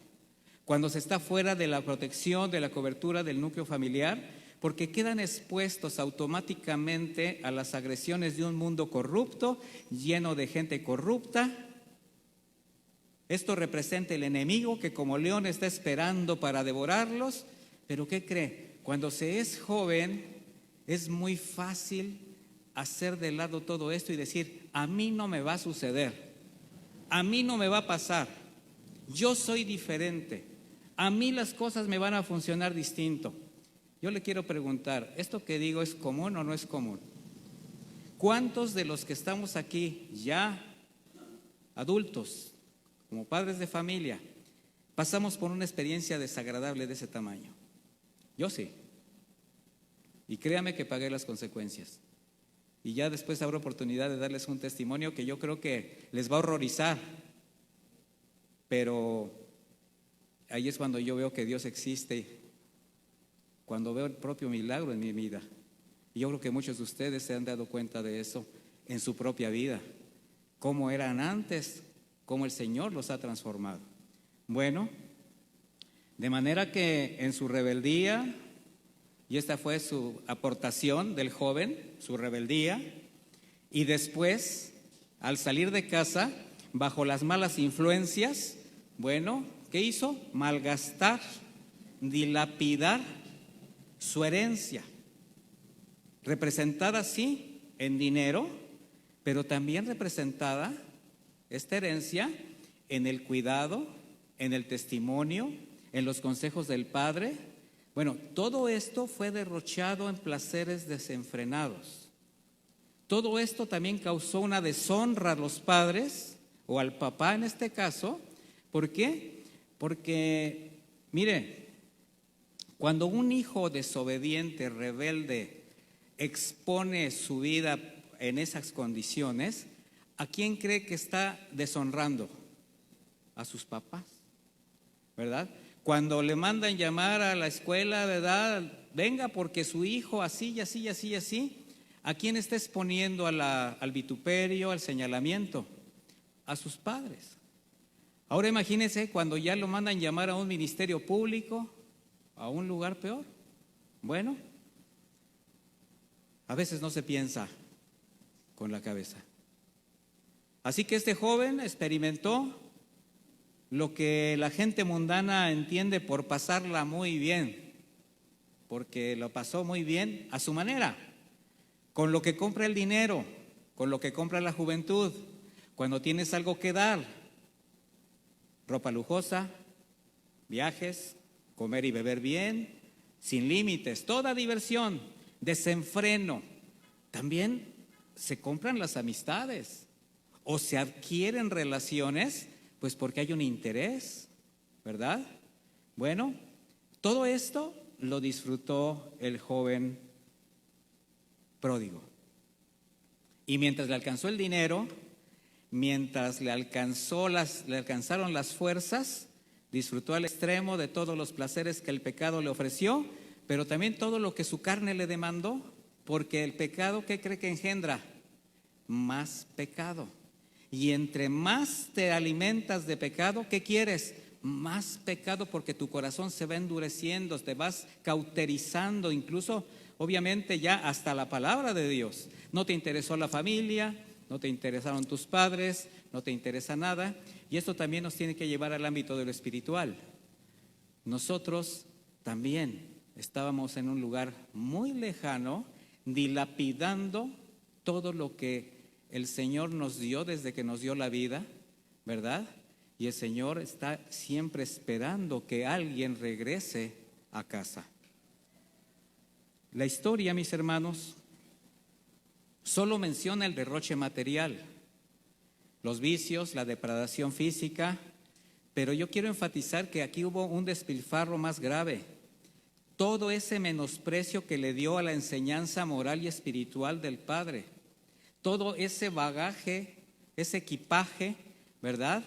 cuando se está fuera de la protección, de la cobertura del núcleo familiar, porque quedan expuestos automáticamente a las agresiones de un mundo corrupto, lleno de gente corrupta. Esto representa el enemigo que como león está esperando para devorarlos. Pero ¿qué cree? Cuando se es joven es muy fácil hacer de lado todo esto y decir: a mí no me va a suceder, a mí no me va a pasar, yo soy diferente, a mí las cosas me van a funcionar distinto. Yo le quiero preguntar, ¿esto que digo es común o no es común? ¿Cuántos de los que estamos aquí ya adultos, como padres de familia, pasamos por una experiencia desagradable de ese tamaño? Yo sí. Y créame que pagué las consecuencias. y ya después habrá oportunidad de darles un testimonio que yo creo que les va a horrorizar, pero ahí es cuando yo veo que Dios existe, cuando veo el propio milagro en mi vida. Y yo creo que muchos de ustedes se han dado cuenta de eso en su propia vida, cómo eran antes, cómo el Señor los ha transformado. Bueno, de manera que en su rebeldía, y esta fue su aportación del joven, su rebeldía, y después, al salir de casa, bajo las malas influencias, bueno, ¿qué hizo? Malgastar, dilapidar su herencia, representada sí en dinero, pero también representada esta herencia en el cuidado, en el testimonio, en los consejos del Padre. Bueno, todo esto fue derrochado en placeres desenfrenados. Todo esto también causó una deshonra a los padres, o al papá en este caso. ¿Por qué? Porque, mire, cuando un hijo desobediente, rebelde, expone su vida en esas condiciones, ¿a quién cree que está deshonrando? A sus papás, ¿verdad? Cuando le mandan llamar a la escuela, ¿verdad? Venga porque su hijo así y así y así y así. ¿A quién está exponiendo al vituperio, al señalamiento? A sus padres. Ahora imagínense cuando ya lo mandan llamar a un ministerio público, a un lugar peor. Bueno, a veces no se piensa con la cabeza. Así que este joven experimentó lo que la gente mundana entiende por pasarla muy bien, porque lo pasó muy bien a su manera, con lo que compra el dinero, con lo que compra la juventud, cuando tienes algo que dar, ropa lujosa, viajes, comer y beber bien, sin límites, toda diversión, desenfreno. También se compran las amistades o se adquieren relaciones, pues porque hay un interés, ¿verdad? Bueno, todo esto lo disfrutó el joven pródigo. Y mientras le alcanzó el dinero, mientras le alcanzaron las fuerzas, disfrutó al extremo de todos los placeres que el pecado le ofreció, pero también todo lo que su carne le demandó, porque el pecado, ¿qué cree que engendra? Más pecado. Y entre más te alimentas de pecado, ¿qué quieres? Más pecado, porque tu corazón se va endureciendo, te vas cauterizando, incluso obviamente ya hasta la palabra de Dios. No te interesó la familia, no te interesaron tus padres, no te interesa nada. Y esto también nos tiene que llevar al ámbito de lo espiritual. Nosotros también estábamos en un lugar muy lejano, dilapidando todo lo que el Señor nos dio desde que nos dio la vida, ¿verdad? Y el Señor está siempre esperando que alguien regrese a casa. La historia, mis hermanos, solo menciona el derroche material, los vicios, la depravación física, pero yo quiero enfatizar que aquí hubo un despilfarro más grave. Todo ese menosprecio que le dio a la enseñanza moral y espiritual del Padre, todo ese bagaje, ese equipaje, ¿verdad?,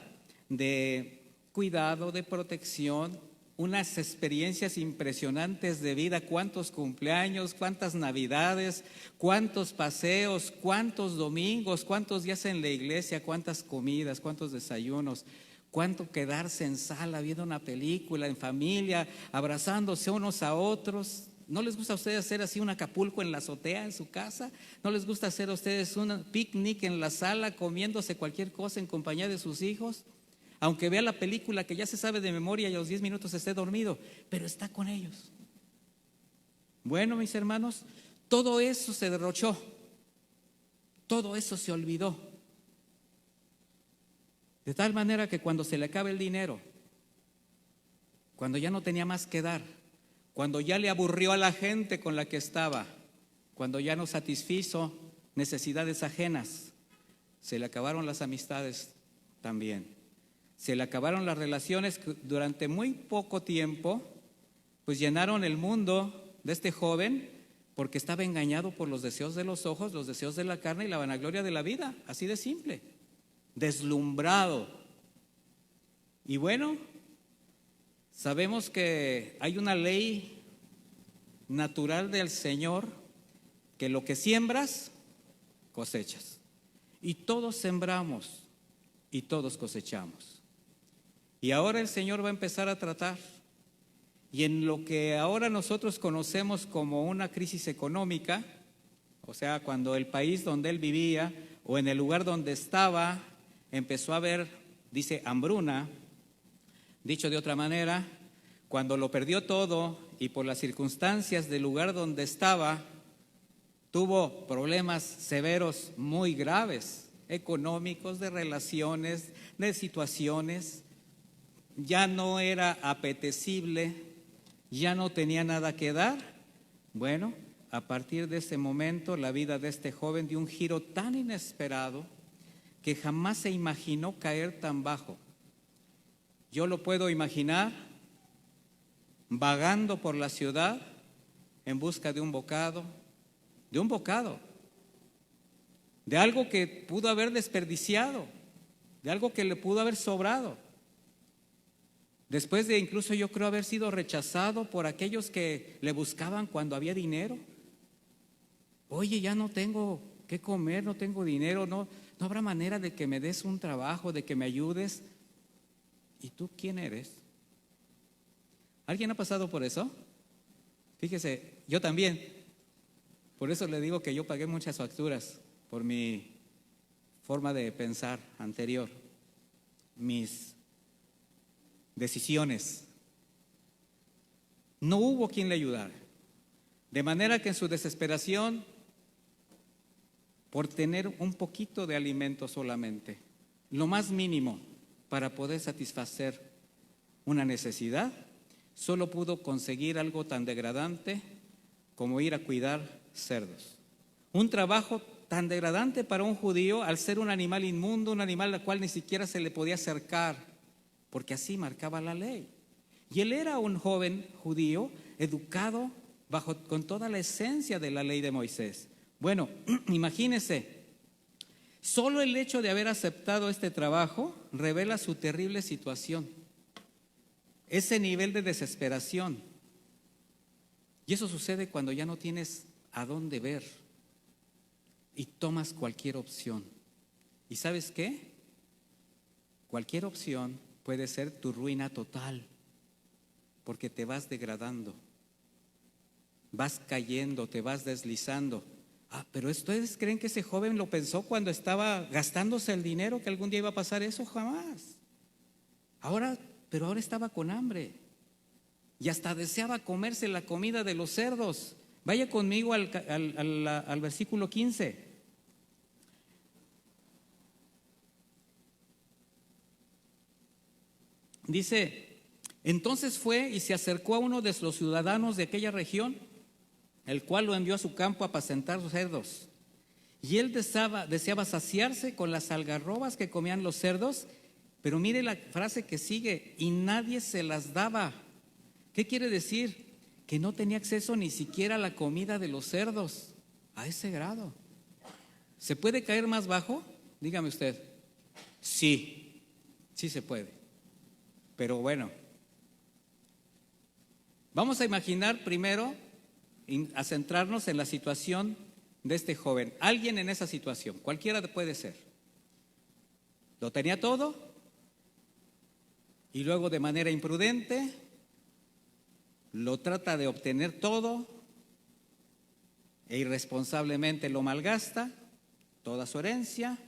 de cuidado, de protección, unas experiencias impresionantes de vida, cuántos cumpleaños, cuántas navidades, cuántos paseos, cuántos domingos, cuántos días en la iglesia, cuántas comidas, cuántos desayunos, cuánto quedarse en sala viendo una película en familia, abrazándose unos a otros. ¿No les gusta a ustedes hacer así un Acapulco en la azotea en su casa? ¿No les gusta hacer a ustedes un picnic en la sala comiéndose cualquier cosa en compañía de sus hijos? Aunque vea la película que ya se sabe de memoria y a los 10 minutos esté dormido, pero está con ellos. Bueno, mis hermanos, todo eso se derrochó, todo eso se olvidó. De tal manera que cuando se le acaba el dinero, cuando ya no tenía más que dar, cuando ya le aburrió a la gente con la que estaba, cuando ya no satisfizo necesidades ajenas, se le acabaron las amistades también. Se le acabaron las relaciones que durante muy poco tiempo pues llenaron el mundo de este joven, porque estaba engañado por los deseos de los ojos, los deseos de la carne y la vanagloria de la vida, así de simple, deslumbrado. Y bueno, sabemos que hay una ley natural del Señor, que lo que siembras, cosechas. Y todos sembramos y todos cosechamos. Y ahora el Señor va a empezar a tratar. Y en lo que ahora nosotros conocemos como una crisis económica, o sea, cuando el país donde él vivía o en el lugar donde estaba empezó a haber, dice, hambruna, dicho de otra manera, cuando lo perdió todo y por las circunstancias del lugar donde estaba, tuvo problemas severos muy graves, económicos, de relaciones, de situaciones, ya no era apetecible, ya no tenía nada que dar. Bueno, a partir de ese momento la vida de este joven dio un giro tan inesperado que jamás se imaginó caer tan bajo. Yo lo puedo imaginar vagando por la ciudad en busca de un bocado, de algo que pudo haber desperdiciado, de algo que le pudo haber sobrado. Después de incluso yo creo haber sido rechazado por aquellos que le buscaban cuando había dinero. Oye, ya no tengo qué comer, no tengo dinero, no habrá manera de que me des un trabajo, de que me ayudes. ¿Y tú quién eres? ¿Alguien ha pasado por eso? Fíjese, yo también. Por eso le digo que yo pagué muchas facturas por mi forma de pensar anterior, mis decisiones. No hubo quien le ayudara. De manera que en su desesperación, por tener un poquito de alimento solamente, lo más mínimo para poder satisfacer una necesidad, solo pudo conseguir algo tan degradante como ir a cuidar cerdos. Un trabajo tan degradante para un judío al ser un animal inmundo, un animal al cual ni siquiera se le podía acercar, porque así marcaba la ley. Y él era un joven judío educado con toda la esencia de la ley de Moisés. Bueno, imagínese, solo el hecho de haber aceptado este trabajo revela su terrible situación, ese nivel de desesperación. Y eso sucede cuando ya no tienes a dónde ver y tomas cualquier opción. ¿Y sabes qué? Cualquier opción puede ser tu ruina total, porque te vas degradando, vas cayendo, te vas deslizando. Pero ¿ustedes creen que ese joven lo pensó cuando estaba gastándose el dinero que algún día iba a pasar eso? Jamás. Pero ahora estaba con hambre y hasta deseaba comerse la comida de los cerdos. Vaya conmigo al versículo 15. Dice, entonces fue y se acercó a uno de los ciudadanos de aquella región, el cual lo envió a su campo a apacentar cerdos. Y él deseaba saciarse con las algarrobas que comían los cerdos, pero mire la frase que sigue, y nadie se las daba. ¿Qué quiere decir? Que no tenía acceso ni siquiera a la comida de los cerdos, a ese grado. ¿Se puede caer más bajo? Dígame usted. Sí se puede. Pero bueno, vamos a imaginar primero, a centrarnos en la situación de este joven. Alguien en esa situación, cualquiera puede ser. Lo tenía todo y luego de manera imprudente lo trata de obtener todo e irresponsablemente lo malgasta, toda su herencia.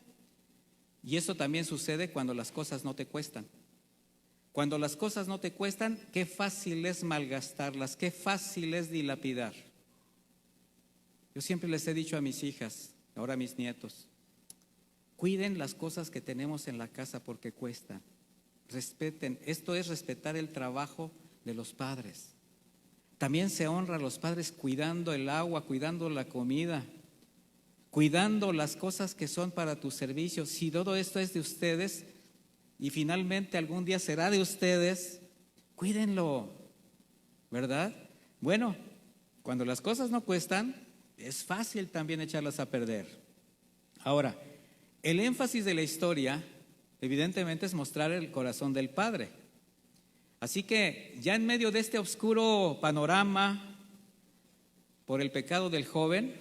Y eso también sucede cuando las cosas no te cuestan. Cuando las cosas no te cuestan, qué fácil es malgastarlas, qué fácil es dilapidar. Yo siempre les he dicho a mis hijas, ahora a mis nietos, cuiden las cosas que tenemos en la casa porque cuestan. Respeten, esto es respetar el trabajo de los padres. También se honra a los padres cuidando el agua, cuidando la comida, cuidando las cosas que son para tu servicio. Si todo esto es de ustedes y finalmente algún día será de ustedes, cuídenlo, ¿verdad? Bueno, Cuando las cosas no cuestan, es fácil también echarlas a perder. Ahora, el énfasis de la historia, evidentemente, es mostrar el corazón del Padre. Así que ya en medio de este oscuro panorama por el pecado del joven,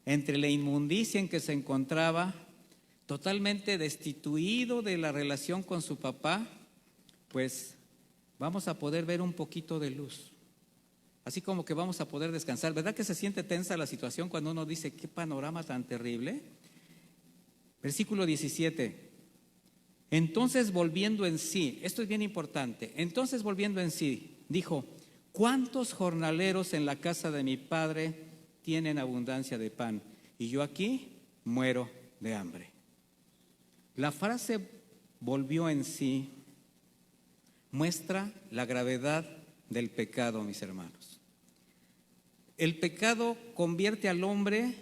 entre la inmundicia en que se encontraba, totalmente destituido de la relación con su papá, pues vamos a poder ver un poquito de luz. Así como que vamos a poder descansar. ¿Verdad que se siente tensa la situación cuando uno dice qué panorama tan terrible? Versículo 17. Entonces volviendo en sí, esto es bien importante, entonces volviendo en sí, dijo: ¿cuántos jornaleros en la casa de mi padre tienen abundancia de pan? Y yo aquí muero de hambre. La frase volvió en sí muestra la gravedad del pecado, mis hermanos. El pecado convierte al hombre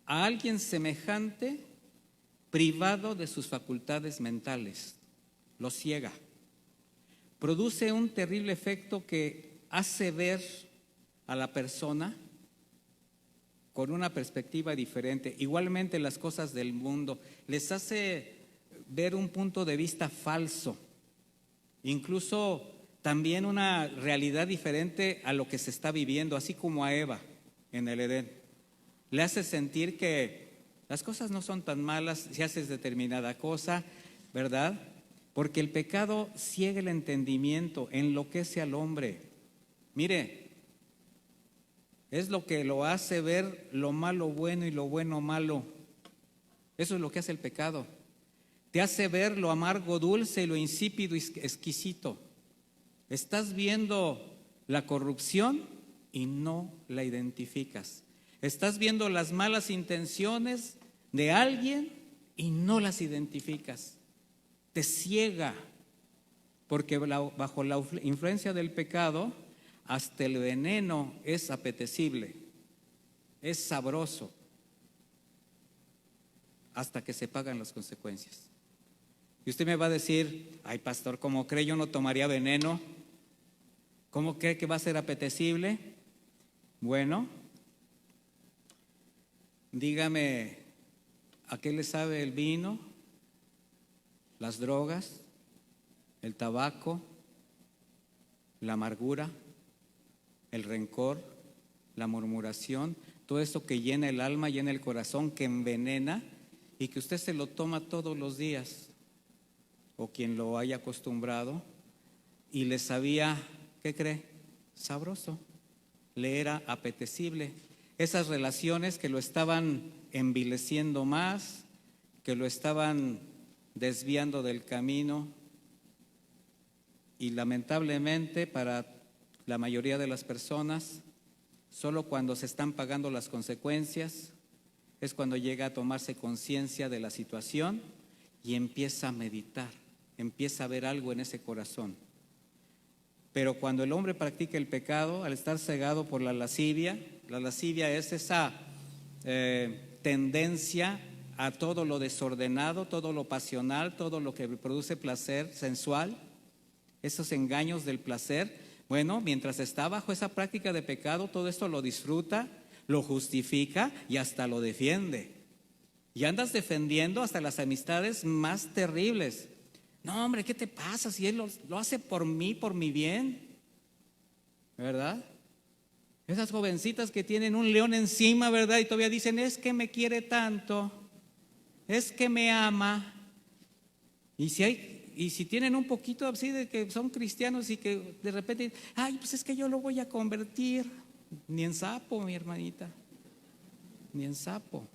a alguien semejante, privado de sus facultades mentales, lo ciega. Produce un terrible efecto que hace ver a la persona con una perspectiva diferente. Igualmente las cosas del mundo les hace ver un punto de vista falso, incluso también una realidad diferente a lo que se está viviendo, así como a Eva en el Edén. Le hace sentir que las cosas no son tan malas si haces determinada cosa, ¿verdad? Porque el pecado ciega el entendimiento, enloquece al hombre. Mire, es lo que lo hace ver lo malo bueno y lo bueno malo. Eso es lo que hace el pecado. Te hace ver lo amargo dulce y lo insípido exquisito. Estás viendo la corrupción y no la identificas. Estás viendo las malas intenciones de alguien y no las identificas. Te ciega, porque bajo la influencia del pecado, hasta el veneno es apetecible, es sabroso, hasta que se pagan las consecuencias. Y usted me va a decir: ay, pastor, ¿cómo cree? Yo no tomaría veneno. ¿Cómo cree que va a ser apetecible? Bueno, dígame, ¿a qué le sabe el vino, las drogas, el tabaco, la amargura, el rencor, la murmuración? Todo eso que llena el alma, llena el corazón, que envenena y que usted se lo toma todos los días, o quien lo haya acostumbrado y le sabía, ¿qué cree? Sabroso, le era apetecible. Esas relaciones que lo estaban envileciendo más, que lo estaban desviando del camino, y lamentablemente para la mayoría de las personas, solo cuando se están pagando las consecuencias es cuando llega a tomarse conciencia de la situación y empieza a meditar, empieza a ver algo en ese corazón. Pero cuando el hombre practica el pecado, al estar cegado por la lascivia es esa tendencia a todo lo desordenado, todo lo pasional, todo lo que produce placer sensual, esos engaños del placer. Bueno, mientras está bajo esa práctica de pecado, todo esto lo disfruta, lo justifica y hasta lo defiende. Y andas defendiendo hasta las amistades más terribles. No, hombre, ¿qué te pasa? Si él lo hace por mí, por mi bien, ¿verdad? Esas jovencitas que tienen un león encima, ¿verdad? Y todavía dicen: es que me quiere tanto, es que me ama. Y si tienen un poquito así de que son cristianos y que de repente, ay, pues es que yo lo voy a convertir. Ni en sapo, mi hermanita, ni en sapo,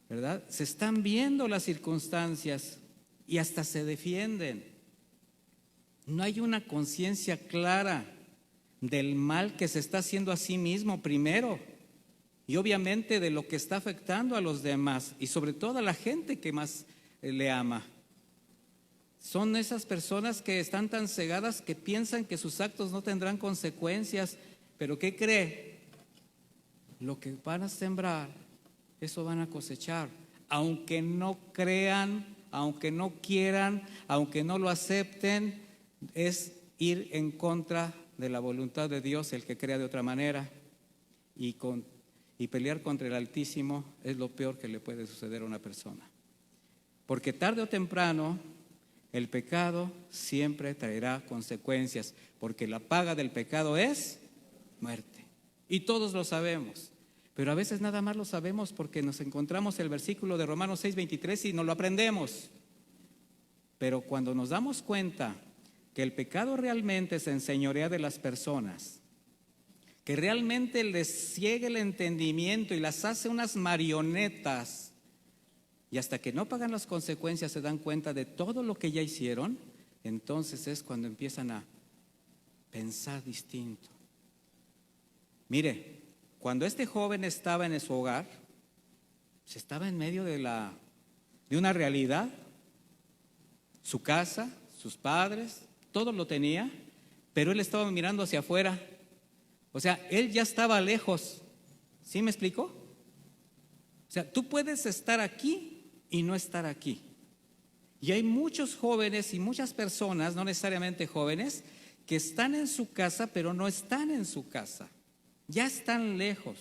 ¿verdad? Se están viendo las circunstancias y hasta se defienden. No hay una conciencia clara del mal que se está haciendo a sí mismo primero, y obviamente de lo que está afectando a los demás y sobre todo a la gente que más le ama. Son esas personas que están tan cegadas que piensan que sus actos no tendrán consecuencias, pero ¿qué cree? Lo que van a sembrar, eso van a cosechar, aunque no crean, aunque no quieran, aunque no lo acepten. Es ir en contra de la voluntad de Dios el que crea de otra manera, y pelear contra el Altísimo es lo peor que le puede suceder a una persona. Porque tarde o temprano el pecado siempre traerá consecuencias, porque la paga del pecado es muerte. Y todos lo sabemos, pero a veces nada más lo sabemos porque nos encontramos el versículo de Romanos 6:23 y no lo aprendemos. Pero cuando nos damos cuenta que el pecado realmente se enseñorea de las personas, que realmente les ciega el entendimiento y las hace unas marionetas, y hasta que no pagan las consecuencias se dan cuenta de todo lo que ya hicieron, entonces es cuando empiezan a pensar distinto. Mire, cuando este joven estaba en su hogar, se estaba en medio de una realidad, su casa, sus padres, todo lo tenía, pero él estaba mirando hacia afuera. O sea, él ya estaba lejos. ¿Sí me explico? O sea, tú puedes estar aquí y no estar aquí. Y hay muchos jóvenes y muchas personas, no necesariamente jóvenes, que están en su casa, pero no están en su casa. Ya están lejos.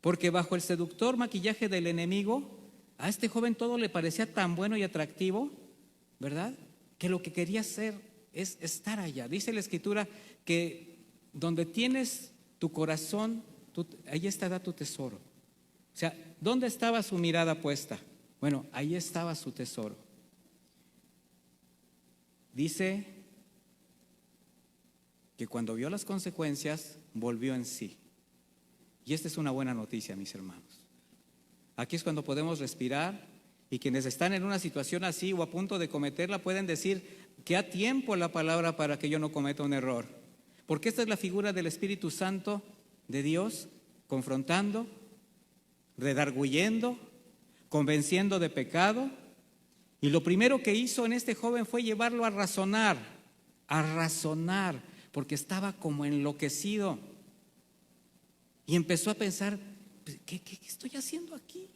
Porque bajo el seductor maquillaje del enemigo, a este joven todo le parecía tan bueno y atractivo, ¿verdad? Que lo que quería hacer es estar allá. Dice la Escritura que donde tienes tu corazón, ahí estará tu tesoro. O sea, ¿dónde estaba su mirada puesta? Bueno, ahí estaba su tesoro. Dice que cuando vio las consecuencias, volvió en sí. Y esta es una buena noticia, mis hermanos. Aquí es cuando podemos respirar, y quienes están en una situación así o a punto de cometerla pueden decir que a tiempo la palabra para que yo no cometa un error. Porque esta es la figura del Espíritu Santo de Dios, confrontando, redarguyendo, convenciendo de pecado. Y lo primero que hizo en este joven fue llevarlo a razonar, porque estaba como enloquecido. Y empezó a pensar, ¿qué estoy haciendo aquí?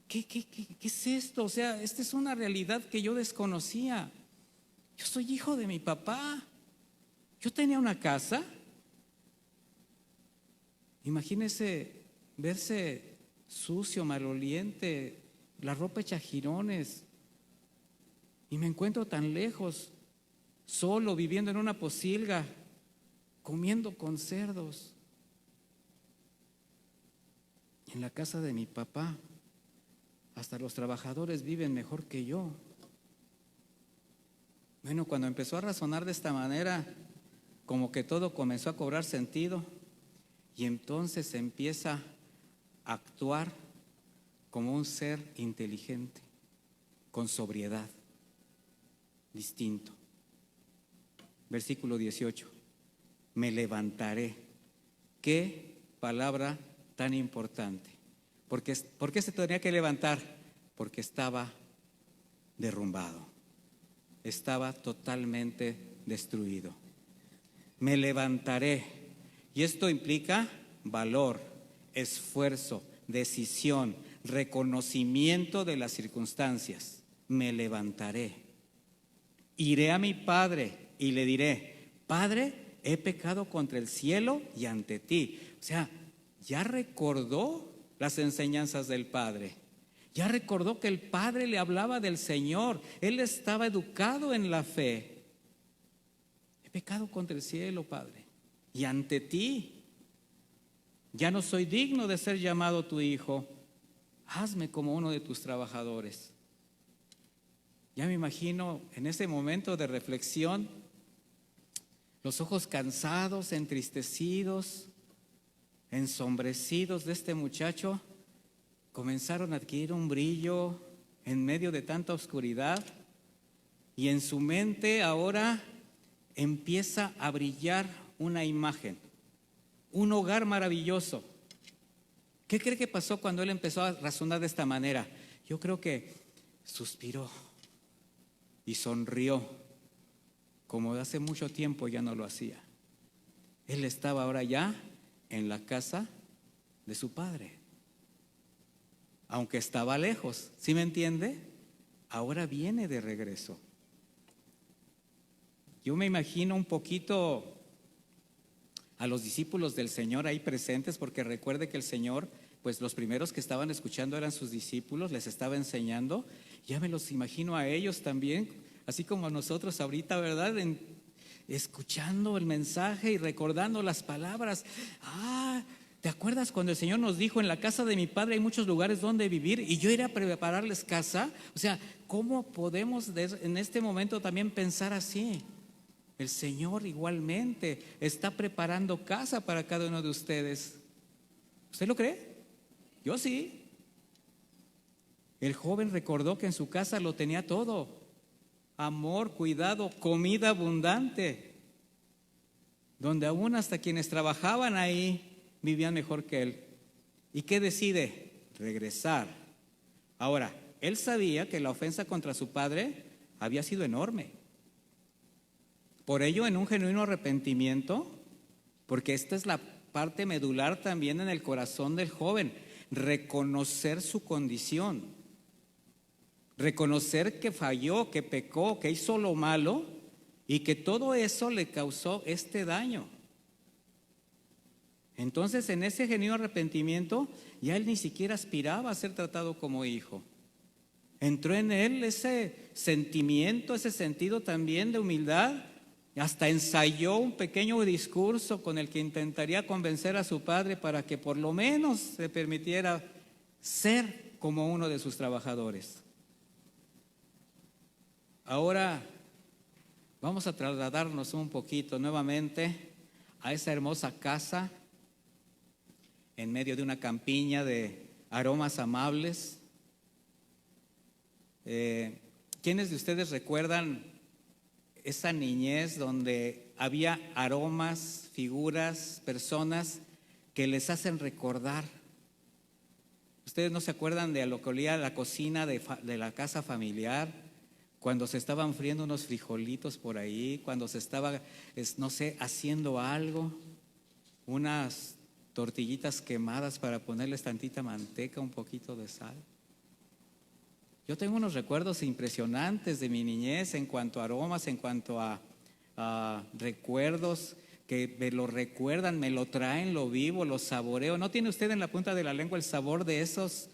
¿Qué es esto? O sea, esta es una realidad que yo desconocía. Yo soy hijo de mi papá. Yo tenía una casa. Imagínese verse sucio, maloliente, la ropa hecha jirones, y me encuentro tan lejos, solo, viviendo en una pocilga, comiendo con cerdos, en la casa de mi papá. Hasta los trabajadores viven mejor que yo. Bueno, cuando empezó a razonar de esta manera, como que todo comenzó a cobrar sentido, y entonces empieza a actuar como un ser inteligente, con sobriedad, distinto. Versículo 18: me levantaré. Qué palabra tan importante. ¿Por qué se tenía que levantar? Porque estaba derrumbado, estaba totalmente destruido. Me levantaré. Y esto implica valor, esfuerzo, decisión, reconocimiento de las circunstancias. Me levantaré. Iré a mi padre y le diré: Padre, he pecado contra el cielo y ante ti. O sea, ya recordó las enseñanzas del Padre. Ya recordó que el Padre le hablaba del Señor. Él estaba educado en la fe. He pecado contra el cielo, Padre, y ante ti. Ya no soy digno de ser llamado tu hijo. Hazme como uno de tus trabajadores. Ya me imagino en ese momento de reflexión, los ojos cansados, entristecidos, ensombrecidos de este muchacho comenzaron a adquirir un brillo en medio de tanta oscuridad, y en su mente ahora empieza a brillar una imagen, un hogar maravilloso. ¿Qué cree que pasó cuando él empezó a razonar de esta manera? Yo creo que suspiró y sonrió, como de hace mucho tiempo ya no lo hacía. Él estaba ahora ya en la casa de su padre, aunque estaba lejos. ¿Sí me entiende? Ahora viene de regreso. Yo me imagino un poquito a los discípulos del Señor ahí presentes, porque recuerde que el Señor, pues los primeros que estaban escuchando eran sus discípulos, les estaba enseñando. Ya me los imagino a ellos también, así como a nosotros ahorita, ¿verdad? Escuchando el mensaje y recordando las palabras. ¿Te acuerdas cuando el Señor nos dijo: en la casa de mi Padre hay muchos lugares donde vivir y yo iré a prepararles casa? O sea, ¿cómo podemos en este momento también pensar así? El Señor igualmente está preparando casa para cada uno de ustedes. ¿Usted lo cree? Yo sí. El joven recordó que en su casa lo tenía todo: amor, cuidado, comida abundante, donde aún hasta quienes trabajaban ahí vivían mejor que él. ¿Y qué decide? Regresar. Ahora, él sabía que la ofensa contra su padre había sido enorme. Por ello, en un genuino arrepentimiento, porque esta es la parte medular también en el corazón del joven, reconocer su condición, reconocer que falló, que pecó, que hizo lo malo y que todo eso le causó este daño. Entonces, en ese genuino arrepentimiento, ya él ni siquiera aspiraba a ser tratado como hijo. Entró en él ese sentimiento, ese sentido también de humildad. Hasta ensayó un pequeño discurso con el que intentaría convencer a su padre para que por lo menos se permitiera ser como uno de sus trabajadores. Ahora vamos a trasladarnos un poquito nuevamente a esa hermosa casa en medio de una campiña de aromas amables. ¿Quiénes de ustedes recuerdan esa niñez donde había aromas, figuras, personas que les hacen recordar? ¿Ustedes no se acuerdan de lo que olía la cocina de la casa familiar? Cuando se estaban friendo unos frijolitos por ahí, cuando se estaba, no sé, haciendo algo, unas tortillitas quemadas para ponerles tantita manteca, un poquito de sal. Yo tengo unos recuerdos impresionantes de mi niñez en cuanto a aromas, en cuanto a recuerdos que me lo recuerdan, me lo traen, lo vivo, lo saboreo. ¿No tiene usted en la punta de la lengua el sabor de esas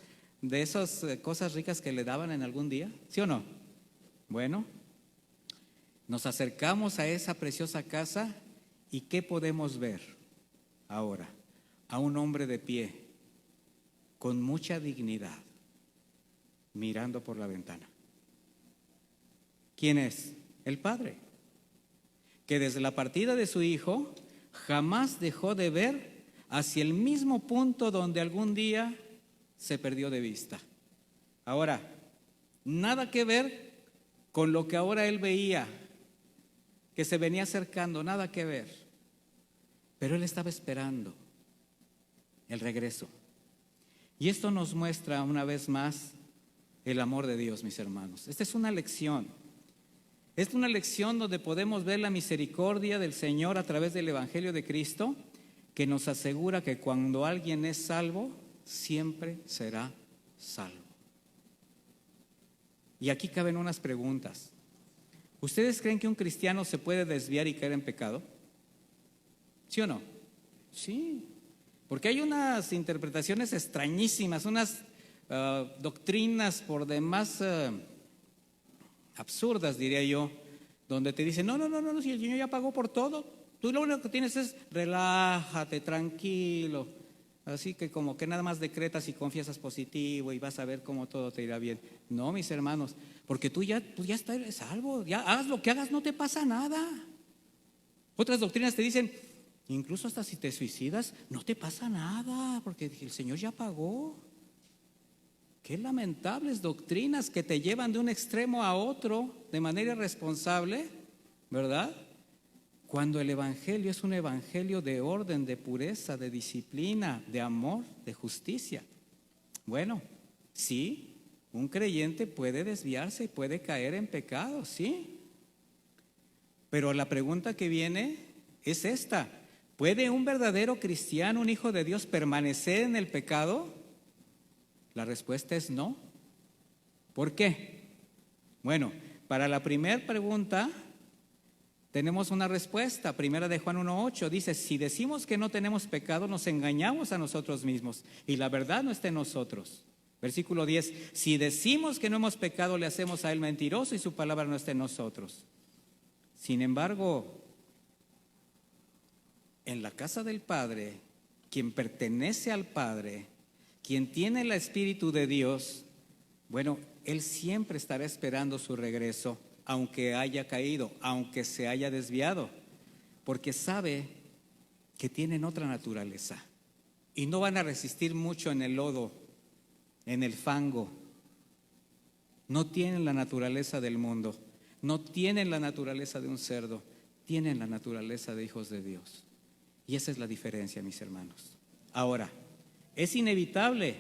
cosas ricas que le daban en algún día? ¿Sí o no? Bueno, nos acercamos a esa preciosa casa y ¿qué podemos ver ahora? A un hombre de pie, con mucha dignidad, mirando por la ventana. ¿Quién es? El padre, que desde la partida de su hijo jamás dejó de ver hacia el mismo punto donde algún día se perdió de vista. Ahora, nada que ver con lo que ahora él veía, que se venía acercando, nada que ver. Pero él estaba esperando el regreso. Y esto nos muestra una vez más el amor de Dios, mis hermanos. Esta es una lección. Es una lección donde podemos ver la misericordia del Señor a través del Evangelio de Cristo, que nos asegura que cuando alguien es salvo, siempre será salvo. Y aquí caben unas preguntas. ¿Ustedes creen que un cristiano se puede desviar y caer en pecado? ¿Sí o no? Sí. Porque hay unas interpretaciones extrañísimas, unas doctrinas por demás absurdas, diría yo, donde te dicen, no, si el Señor ya pagó por todo, tú lo único que tienes es relájate, tranquilo, así que como que nada más decretas y confiesas positivo y vas a ver cómo todo te irá bien. No, mis hermanos, porque tú ya estás salvo, ya hagas lo que hagas, no te pasa nada. Otras doctrinas te dicen, incluso hasta si te suicidas, no te pasa nada, porque el Señor ya pagó. Qué lamentables doctrinas que te llevan de un extremo a otro de manera irresponsable, ¿verdad? Cuando el evangelio es un evangelio de orden, de pureza, de disciplina, de amor, de justicia. Bueno, sí, un creyente puede desviarse y puede caer en pecado, sí. Pero la pregunta que viene es esta: ¿puede un verdadero cristiano, un hijo de Dios, permanecer en el pecado? La respuesta es no. ¿Por qué? Bueno, para la primera pregunta, tenemos una respuesta. Primera de Juan 1:8 dice: si decimos que no tenemos pecado, nos engañamos a nosotros mismos y la verdad no está en nosotros. Versículo 10: si decimos que no hemos pecado, le hacemos a él mentiroso y su palabra no está en nosotros. Sin embargo, en la casa del Padre, quien pertenece al Padre, quien tiene el Espíritu de Dios, bueno, él siempre estará esperando su regreso, aunque haya caído, aunque se haya desviado, porque sabe que tienen otra naturaleza y no van a resistir mucho en el lodo, en el fango. No tienen la naturaleza del mundo, no tienen la naturaleza de un cerdo, tienen la naturaleza de hijos de Dios. Y esa es la diferencia, mis hermanos. Ahora, es inevitable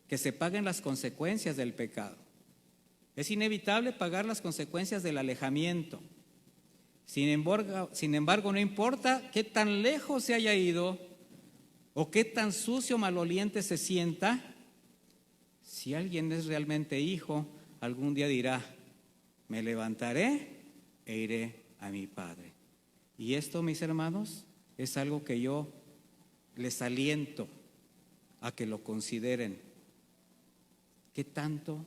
que se paguen las consecuencias del pecado. Es inevitable pagar las consecuencias del alejamiento. Sin embargo, no importa qué tan lejos se haya ido o qué tan sucio o maloliente se sienta, si alguien es realmente hijo, algún día dirá: me levantaré e iré a mi Padre. Y esto, mis hermanos, es algo que yo les aliento a que lo consideren. ¿Qué tanto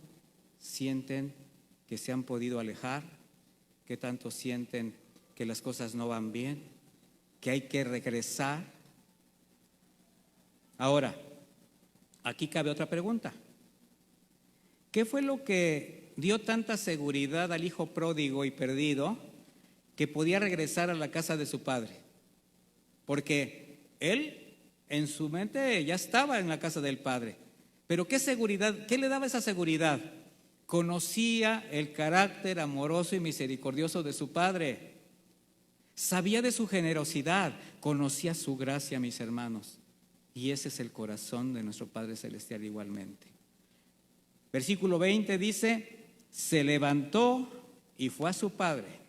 sienten que se han podido alejar? ¿Qué tanto sienten que las cosas no van bien? ¿Que hay que regresar? Ahora, aquí cabe otra pregunta. ¿Qué fue lo que dio tanta seguridad al hijo pródigo y perdido que podía regresar a la casa de su padre? Porque él en su mente ya estaba en la casa del padre. Pero ¿qué seguridad? ¿Qué le daba esa seguridad? Conocía el carácter amoroso y misericordioso de su padre. Sabía de su generosidad, conocía su gracia, mis hermanos. Y ese es el corazón de nuestro Padre Celestial igualmente. Versículo 20 dice: se levantó y fue a su padre.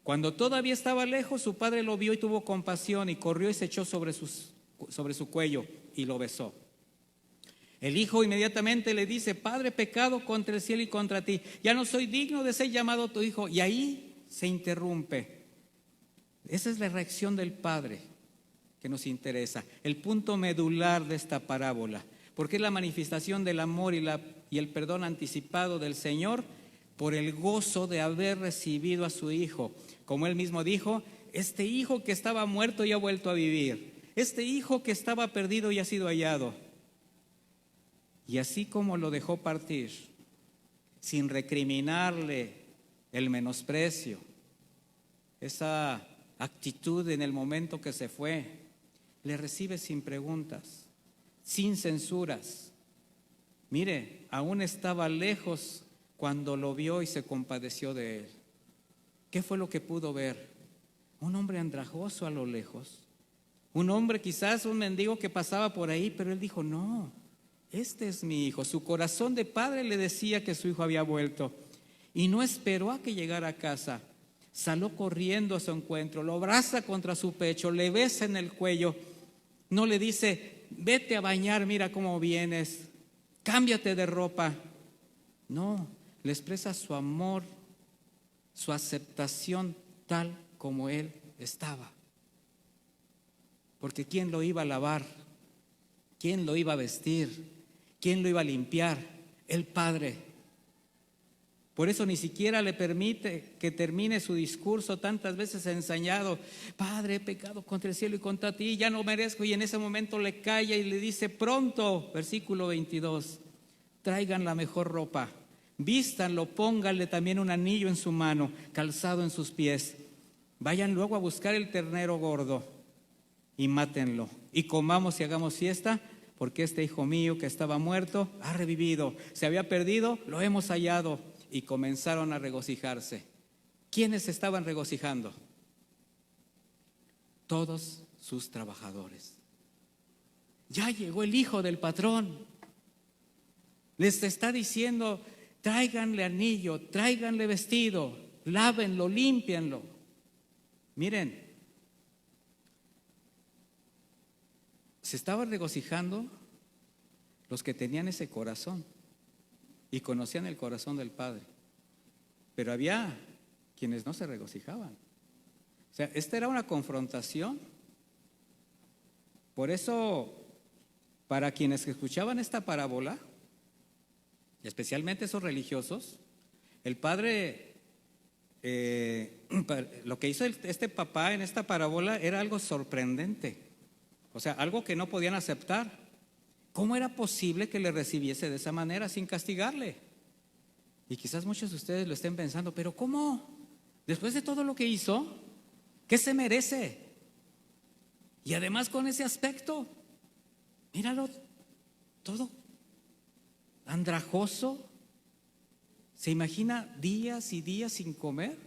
Cuando todavía estaba lejos, su padre lo vio y tuvo compasión y corrió y se echó sobre su cuello y lo besó. El hijo inmediatamente le dice: Padre, pecado contra el cielo y contra ti, ya no soy digno de ser llamado tu hijo. Y ahí se interrumpe. Esa es la reacción del padre que nos interesa, el punto medular de esta parábola, porque es la manifestación del amor y el perdón anticipado del Señor por el gozo de haber recibido a su hijo. Como él mismo dijo: este hijo que estaba muerto y ha vuelto a vivir, este hijo que estaba perdido y ha sido hallado. Y así como lo dejó partir, sin recriminarle el menosprecio, esa actitud en el momento que se fue, le recibe sin preguntas, sin censuras. Mire, aún estaba lejos cuando lo vio y se compadeció de él. ¿Qué fue lo que pudo ver? Un hombre andrajoso a lo lejos, un hombre, quizás un mendigo que pasaba por ahí, pero él dijo: no, este es mi hijo. Su corazón de padre le decía que su hijo había vuelto y no esperó a que llegara a casa. Salió corriendo a su encuentro, lo abraza contra su pecho, le besa en el cuello. No le dice: vete a bañar, mira cómo vienes, cámbiate de ropa. No, le expresa su amor, su aceptación tal como él estaba. Porque ¿quién lo iba a lavar? ¿Quién lo iba a vestir? ¿Quién lo iba a limpiar? El Padre. Por eso ni siquiera le permite que termine su discurso tantas veces ensañado: Padre, he pecado contra el cielo y contra ti, ya no merezco. Y en ese momento le calla y le dice: pronto, versículo 22, traigan la mejor ropa, vístanlo, pónganle también un anillo en su mano, calzado en sus pies. Vayan luego a buscar el ternero gordo y mátenlo, y comamos y hagamos fiesta, porque este hijo mío que estaba muerto ha revivido, se había perdido, lo hemos hallado. Y comenzaron a regocijarse. ¿Quiénes estaban regocijando? Todos sus trabajadores. Ya llegó el hijo del patrón. Les está diciendo: tráiganle anillo, tráiganle vestido, lávenlo, límpienlo. Miren, se estaban regocijando los que tenían ese corazón y conocían el corazón del Padre. Pero había quienes no se regocijaban. O sea, esta era una confrontación. Por eso, para quienes escuchaban esta parábola, especialmente esos religiosos, el padre, lo que hizo este papá en esta parábola era algo sorprendente, o sea, algo que no podían aceptar. ¿Cómo era posible que le recibiese de esa manera sin castigarle? Y quizás muchos de ustedes lo estén pensando, pero ¿cómo? Después de todo lo que hizo, ¿qué se merece? Y además con ese aspecto, míralo, todo andrajoso. ¿Se imagina días y días sin comer?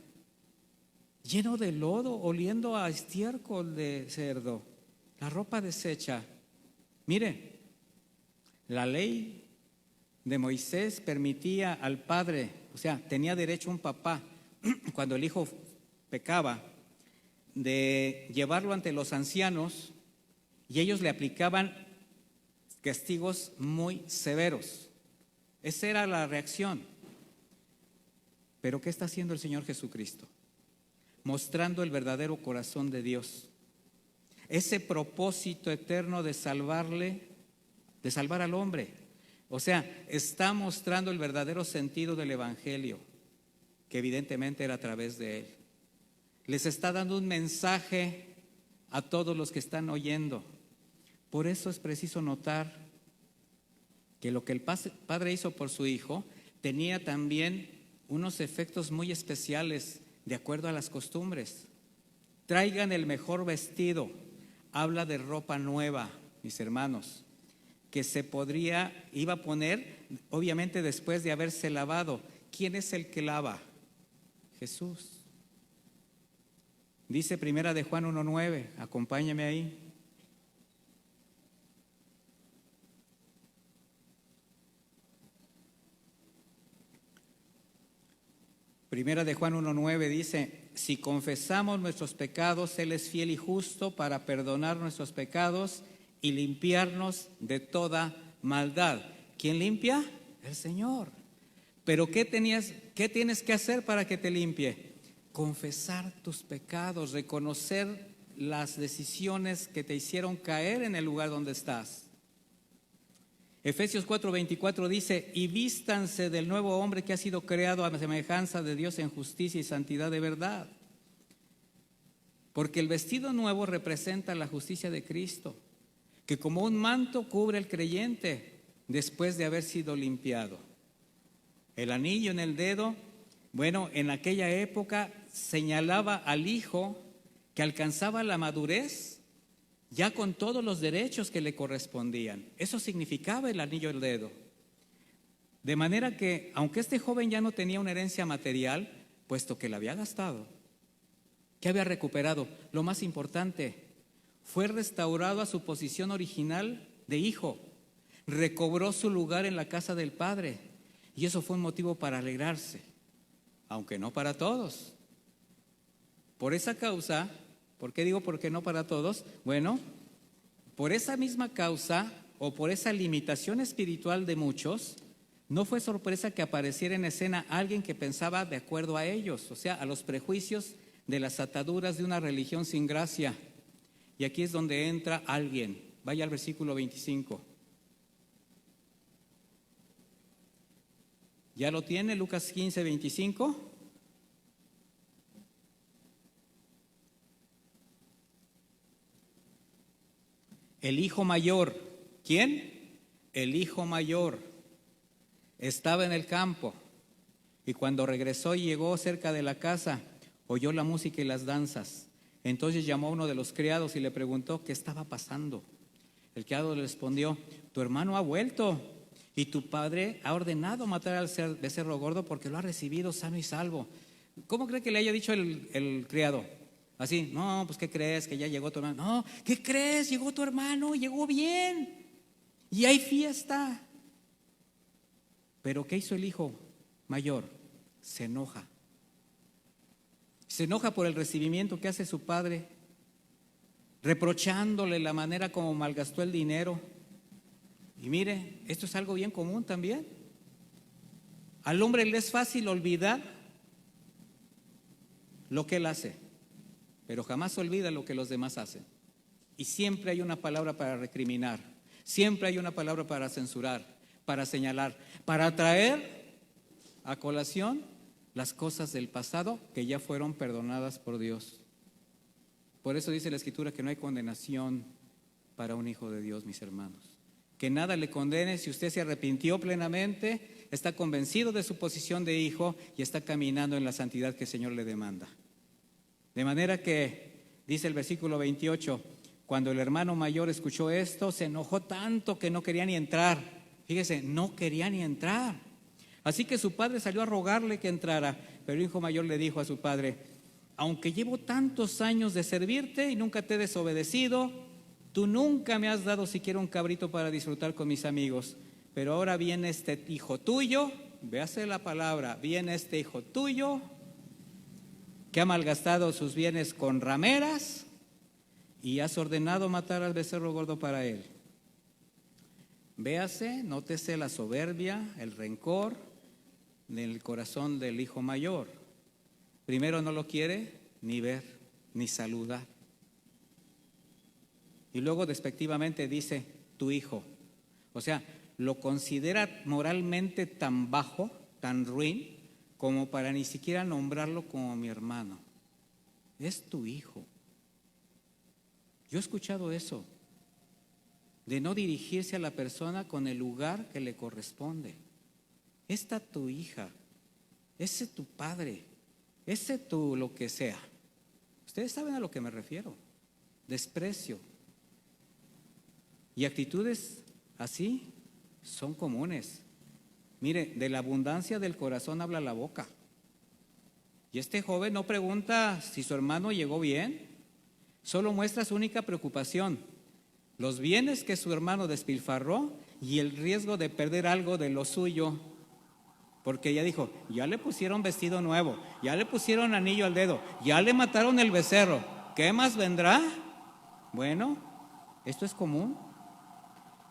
Lleno de lodo, oliendo a estiércol de cerdo, la ropa deshecha. Mire, la ley de Moisés permitía al padre, o sea, tenía derecho un papá, cuando el hijo pecaba, de llevarlo ante los ancianos, y ellos le aplicaban castigos muy severos. Esa era la reacción. Pero ¿qué está haciendo el Señor Jesucristo? Mostrando el verdadero corazón de Dios, ese propósito eterno de salvar al hombre. O sea, está mostrando el verdadero sentido del Evangelio, que evidentemente era a través de él. Les está dando un mensaje a todos los que están oyendo. Por eso es preciso notar que lo que el Padre hizo por su Hijo tenía también unos efectos muy especiales de acuerdo a las costumbres. Traigan el mejor vestido. Habla de ropa nueva, mis hermanos, que iba a poner, obviamente después de haberse lavado. ¿Quién es el que lava? Jesús. Dice Primera de Juan 1:9, acompáñame ahí. Primera de Juan 1:9 dice: si confesamos nuestros pecados, Él es fiel y justo para perdonar nuestros pecados y limpiarnos de toda maldad. ¿Quién limpia? El Señor. Pero ¿qué tienes que hacer para que te limpie? Confesar tus pecados, reconocer las decisiones que te hicieron caer en el lugar donde estás. Efesios 4:24 dice: y vístanse del nuevo hombre que ha sido creado a semejanza de Dios en justicia y santidad de verdad. Porque el vestido nuevo representa la justicia de Cristo, que como un manto cubre al creyente después de haber sido limpiado. El anillo en el dedo, bueno, en aquella época señalaba al hijo que alcanzaba la madurez ya con todos los derechos que le correspondían. Eso significaba el anillo del dedo. De manera que, aunque este joven ya no tenía una herencia material, puesto que la había gastado, ¿qué había recuperado? Lo más importante, fue restaurado a su posición original de hijo. Recobró su lugar en la casa del Padre. Y eso fue un motivo para alegrarse, aunque no para todos. Por esa causa, ¿por qué digo por qué no para todos? Bueno, por esa misma causa o por esa limitación espiritual de muchos, no fue sorpresa que apareciera en escena alguien que pensaba de acuerdo a ellos, o sea, a los prejuicios de las ataduras de una religión sin gracia. Y aquí es donde entra alguien. Vaya al versículo 25. ¿Ya lo tiene? Lucas 15:25. El hijo mayor, ¿quién? El hijo mayor estaba en el campo y cuando regresó y llegó cerca de la casa, oyó la música y las danzas. Entonces llamó a uno de los criados y le preguntó qué estaba pasando. El criado le respondió: tu hermano ha vuelto y tu padre ha ordenado matar al becerro gordo porque lo ha recibido sano y salvo. ¿Cómo cree que le haya dicho el criado? Así: no, pues ¿qué crees? Que ya llegó tu hermano. No, ¿qué crees? Llegó tu hermano, llegó bien y hay fiesta. Pero ¿qué hizo el hijo mayor? Se enoja. Se enoja por el recibimiento que hace su padre, reprochándole la manera como malgastó el dinero. Y mire, esto es algo bien común también. Al hombre le es fácil olvidar lo que él hace. pero jamás olvida lo que los demás hacen. Y siempre hay una palabra para recriminar, siempre hay una palabra para censurar, para señalar, para traer a colación las cosas del pasado que ya fueron perdonadas por Dios. Por eso dice la Escritura que no hay condenación para un hijo de Dios, mis hermanos. Que nada le condene si usted se arrepintió plenamente, está convencido de su posición de hijo y está caminando en la santidad que el Señor le demanda. De manera que, dice el versículo 28, cuando el hermano mayor escuchó esto, se enojó tanto que no quería ni entrar. Fíjese, no quería ni entrar. Así que su padre salió a rogarle que entrara, pero el hijo mayor le dijo a su padre: aunque llevo tantos años de servirte y nunca te he desobedecido, tú nunca me has dado siquiera un cabrito para disfrutar con mis amigos, pero ahora viene este hijo tuyo, véase la palabra, viene este hijo tuyo que ha malgastado sus bienes con rameras y has ordenado matar al becerro gordo para él. Véase, nótese la soberbia, el rencor del corazón del hijo mayor. Primero no lo quiere ni ver ni saludar. Y luego despectivamente dice tu hijo. O sea, lo considera moralmente tan bajo, tan ruin, como para ni siquiera nombrarlo como mi hermano. Es tu hijo. Yo he escuchado eso, de no dirigirse a la persona con el lugar que le corresponde. Esta tu hija, ese tu padre, ese tu lo que sea. Ustedes saben a lo que me refiero. Desprecio. Y actitudes así son comunes. Mire, de la abundancia del corazón habla la boca. Y este joven no pregunta si su hermano llegó bien, solo muestra su única preocupación: los bienes que su hermano despilfarró y el riesgo de perder algo de lo suyo. Porque ella dijo, ya le pusieron vestido nuevo, ya le pusieron anillo al dedo, ya le mataron el becerro, ¿qué más vendrá? Bueno, esto es común.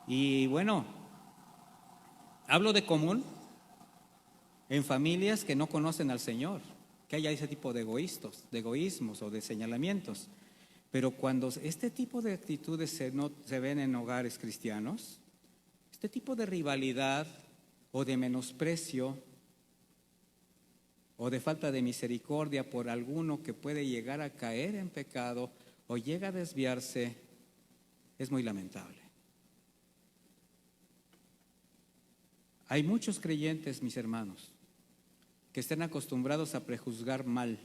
Y bueno, hablo de común en familias que no conocen al Señor, que haya ese tipo de egoísmos o de señalamientos. Pero cuando este tipo de actitudes se ven en hogares cristianos, este tipo de rivalidad o de menosprecio o de falta de misericordia por alguno que puede llegar a caer en pecado o llega a desviarse, es muy lamentable. Hay muchos creyentes, mis hermanos, que están acostumbrados a prejuzgar mal,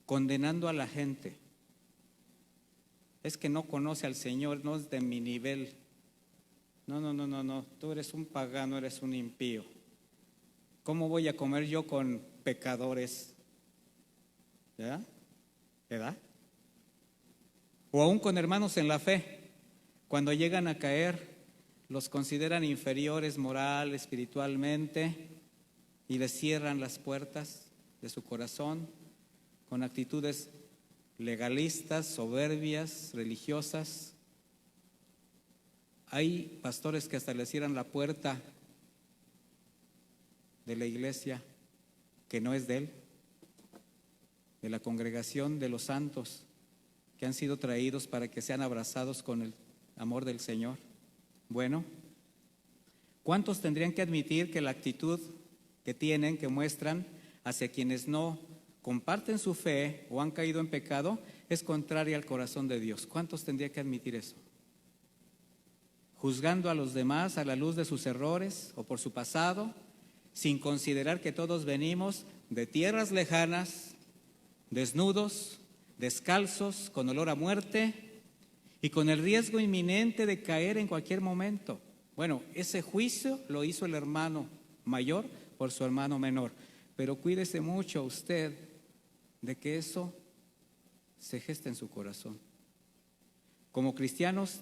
condenando a la gente. Es que no conoce al Señor, no es de mi nivel. No, tú eres un pagano, eres un impío. ¿Cómo voy a comer yo con pecadores? ¿Verdad? O aún con hermanos en la fe, cuando llegan a caer, los consideran inferiores moral, espiritualmente, y les cierran las puertas de su corazón con actitudes legalistas, soberbias, religiosas. Hay pastores que hasta le cierran la puerta de la iglesia que no es de él, de la congregación de los santos que han sido traídos para que sean abrazados con el amor del Señor. Bueno, ¿cuántos tendrían que admitir que la actitud que tienen, que muestran hacia quienes no comparten su fe o han caído en pecado, es contraria al corazón de Dios? ¿Cuántos tendrían que admitir eso? Juzgando a los demás a la luz de sus errores o por su pasado, sin considerar que todos venimos de tierras lejanas, desnudos, descalzos, con olor a muerte y con el riesgo inminente de caer en cualquier momento. Bueno, ese juicio lo hizo el hermano mayor por su hermano menor, pero cuídese mucho usted de que eso se geste en su corazón. Como cristianos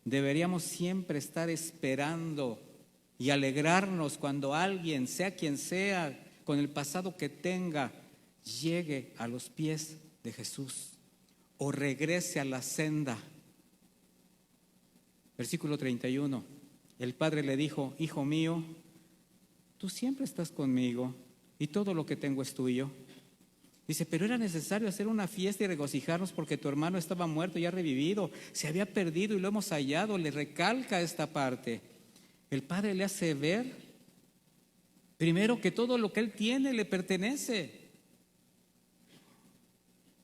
deberíamos siempre estar esperando y alegrarnos cuando alguien, sea quien sea, con el pasado que tenga, llegue a los pies de Jesús o regrese a la senda. Versículo 31, el padre le dijo: hijo mío, tú siempre estás conmigo y todo lo que tengo es tuyo. Dice, pero era necesario hacer una fiesta y regocijarnos porque tu hermano estaba muerto y ha revivido, se había perdido y lo hemos hallado. Le recalca esta parte. El Padre le hace ver, primero, que todo lo que él tiene le pertenece.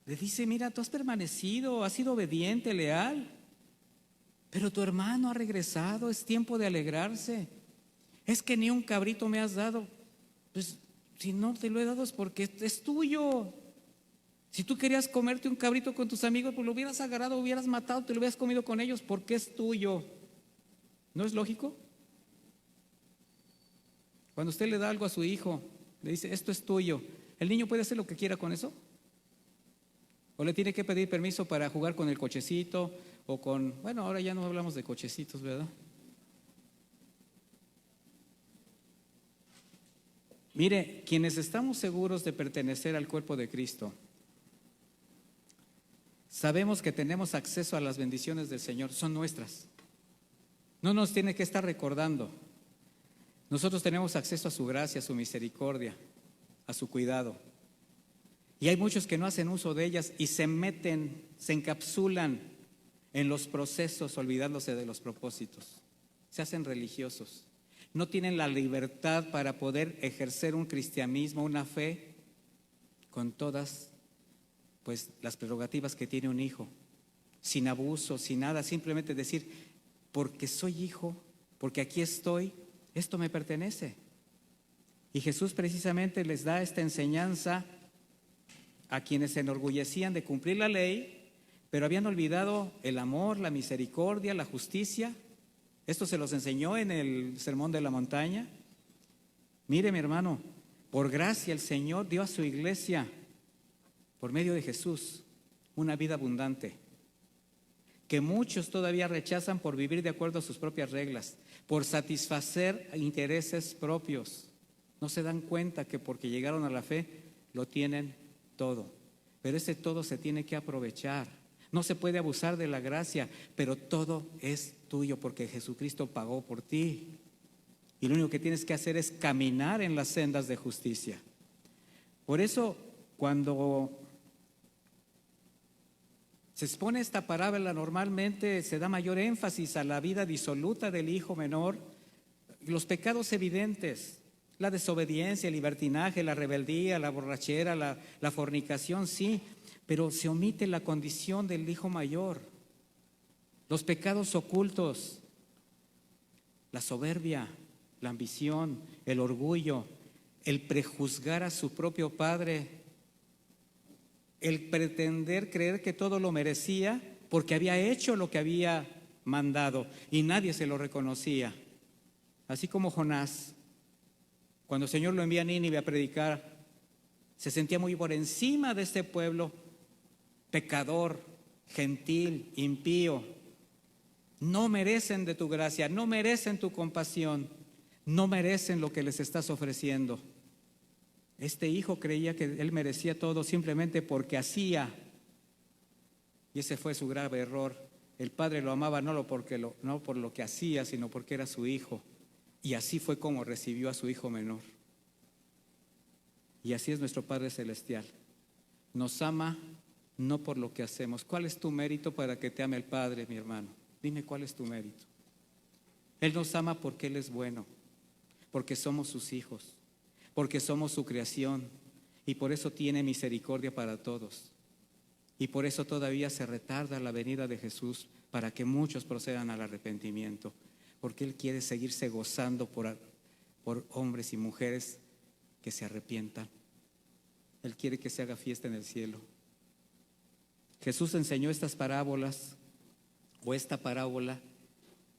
Le dice, mira, tú has permanecido, has sido obediente, leal, pero tu hermano ha regresado, es tiempo de alegrarse. Es que ni un cabrito me has dado. Pues si no te lo he dado es porque es tuyo. Si tú querías comerte un cabrito con tus amigos, pues lo hubieras agarrado, hubieras matado, te lo hubieras comido con ellos porque es tuyo. ¿No es lógico? Cuando usted le da algo a su hijo, le dice, esto es tuyo, ¿el niño puede hacer lo que quiera con eso? ¿O le tiene que pedir permiso para jugar con el cochecito o con, bueno, ahora ya no hablamos de cochecitos, ¿verdad? Mire, quienes estamos seguros de pertenecer al cuerpo de Cristo, sabemos que tenemos acceso a las bendiciones del Señor, son nuestras. No nos tiene que estar recordando. Nosotros tenemos acceso a su gracia, a su misericordia, a su cuidado. Y hay muchos que no hacen uso de ellas y se meten, se encapsulan en los procesos, olvidándose de los propósitos. Se hacen religiosos. No tienen la libertad para poder ejercer un cristianismo, una fe, con todas pues las prerrogativas que tiene un hijo, sin abuso, sin nada, simplemente decir, porque soy hijo, porque aquí estoy, esto me pertenece. Y Jesús precisamente les da esta enseñanza a quienes se enorgullecían de cumplir la ley, pero habían olvidado el amor, la misericordia, la justicia. Esto se los enseñó en el Sermón de la Montaña. Mire, mi hermano, por gracia el Señor dio a su iglesia, por medio de Jesús, una vida abundante, que muchos todavía rechazan por vivir de acuerdo a sus propias reglas, por satisfacer intereses propios. No se dan cuenta que porque llegaron a la fe lo tienen todo, pero ese todo se tiene que aprovechar. No se puede abusar de la gracia, pero todo es tuyo porque Jesucristo pagó por ti. Y lo único que tienes que hacer es caminar en las sendas de justicia. Por eso, cuando se expone esta parábola, normalmente se da mayor énfasis a la vida disoluta del hijo menor, los pecados evidentes, la desobediencia, el libertinaje, la rebeldía, la borrachera, la fornicación, sí, pero se omite la condición del hijo mayor, los pecados ocultos, la soberbia, la ambición, el orgullo, el prejuzgar a su propio padre, el pretender creer que todo lo merecía porque había hecho lo que había mandado y nadie se lo reconocía. Así como Jonás, cuando el Señor lo envía a Nínive a predicar, se sentía muy por encima de este pueblo, pecador, gentil, impío. No merecen de tu gracia, no merecen tu compasión, no merecen lo que les estás ofreciendo. Este hijo creía que él merecía todo simplemente porque hacía, y ese fue su grave error. El padre lo amaba no por lo que hacía, sino porque era su hijo, y así fue como recibió a su hijo menor. Y así es nuestro Padre Celestial, nos ama no por lo que hacemos. ¿Cuál es tu mérito para que te ame el Padre, mi hermano? Dime cuál es tu mérito. Él nos ama porque Él es bueno, porque somos sus hijos, porque somos su creación, y por eso tiene misericordia para todos. Y por eso todavía se retarda la venida de Jesús, para que muchos procedan al arrepentimiento, porque Él quiere seguirse gozando por hombres y mujeres que se arrepientan. Él quiere que se haga fiesta en el cielo. Jesús enseñó estas parábolas, o esta parábola,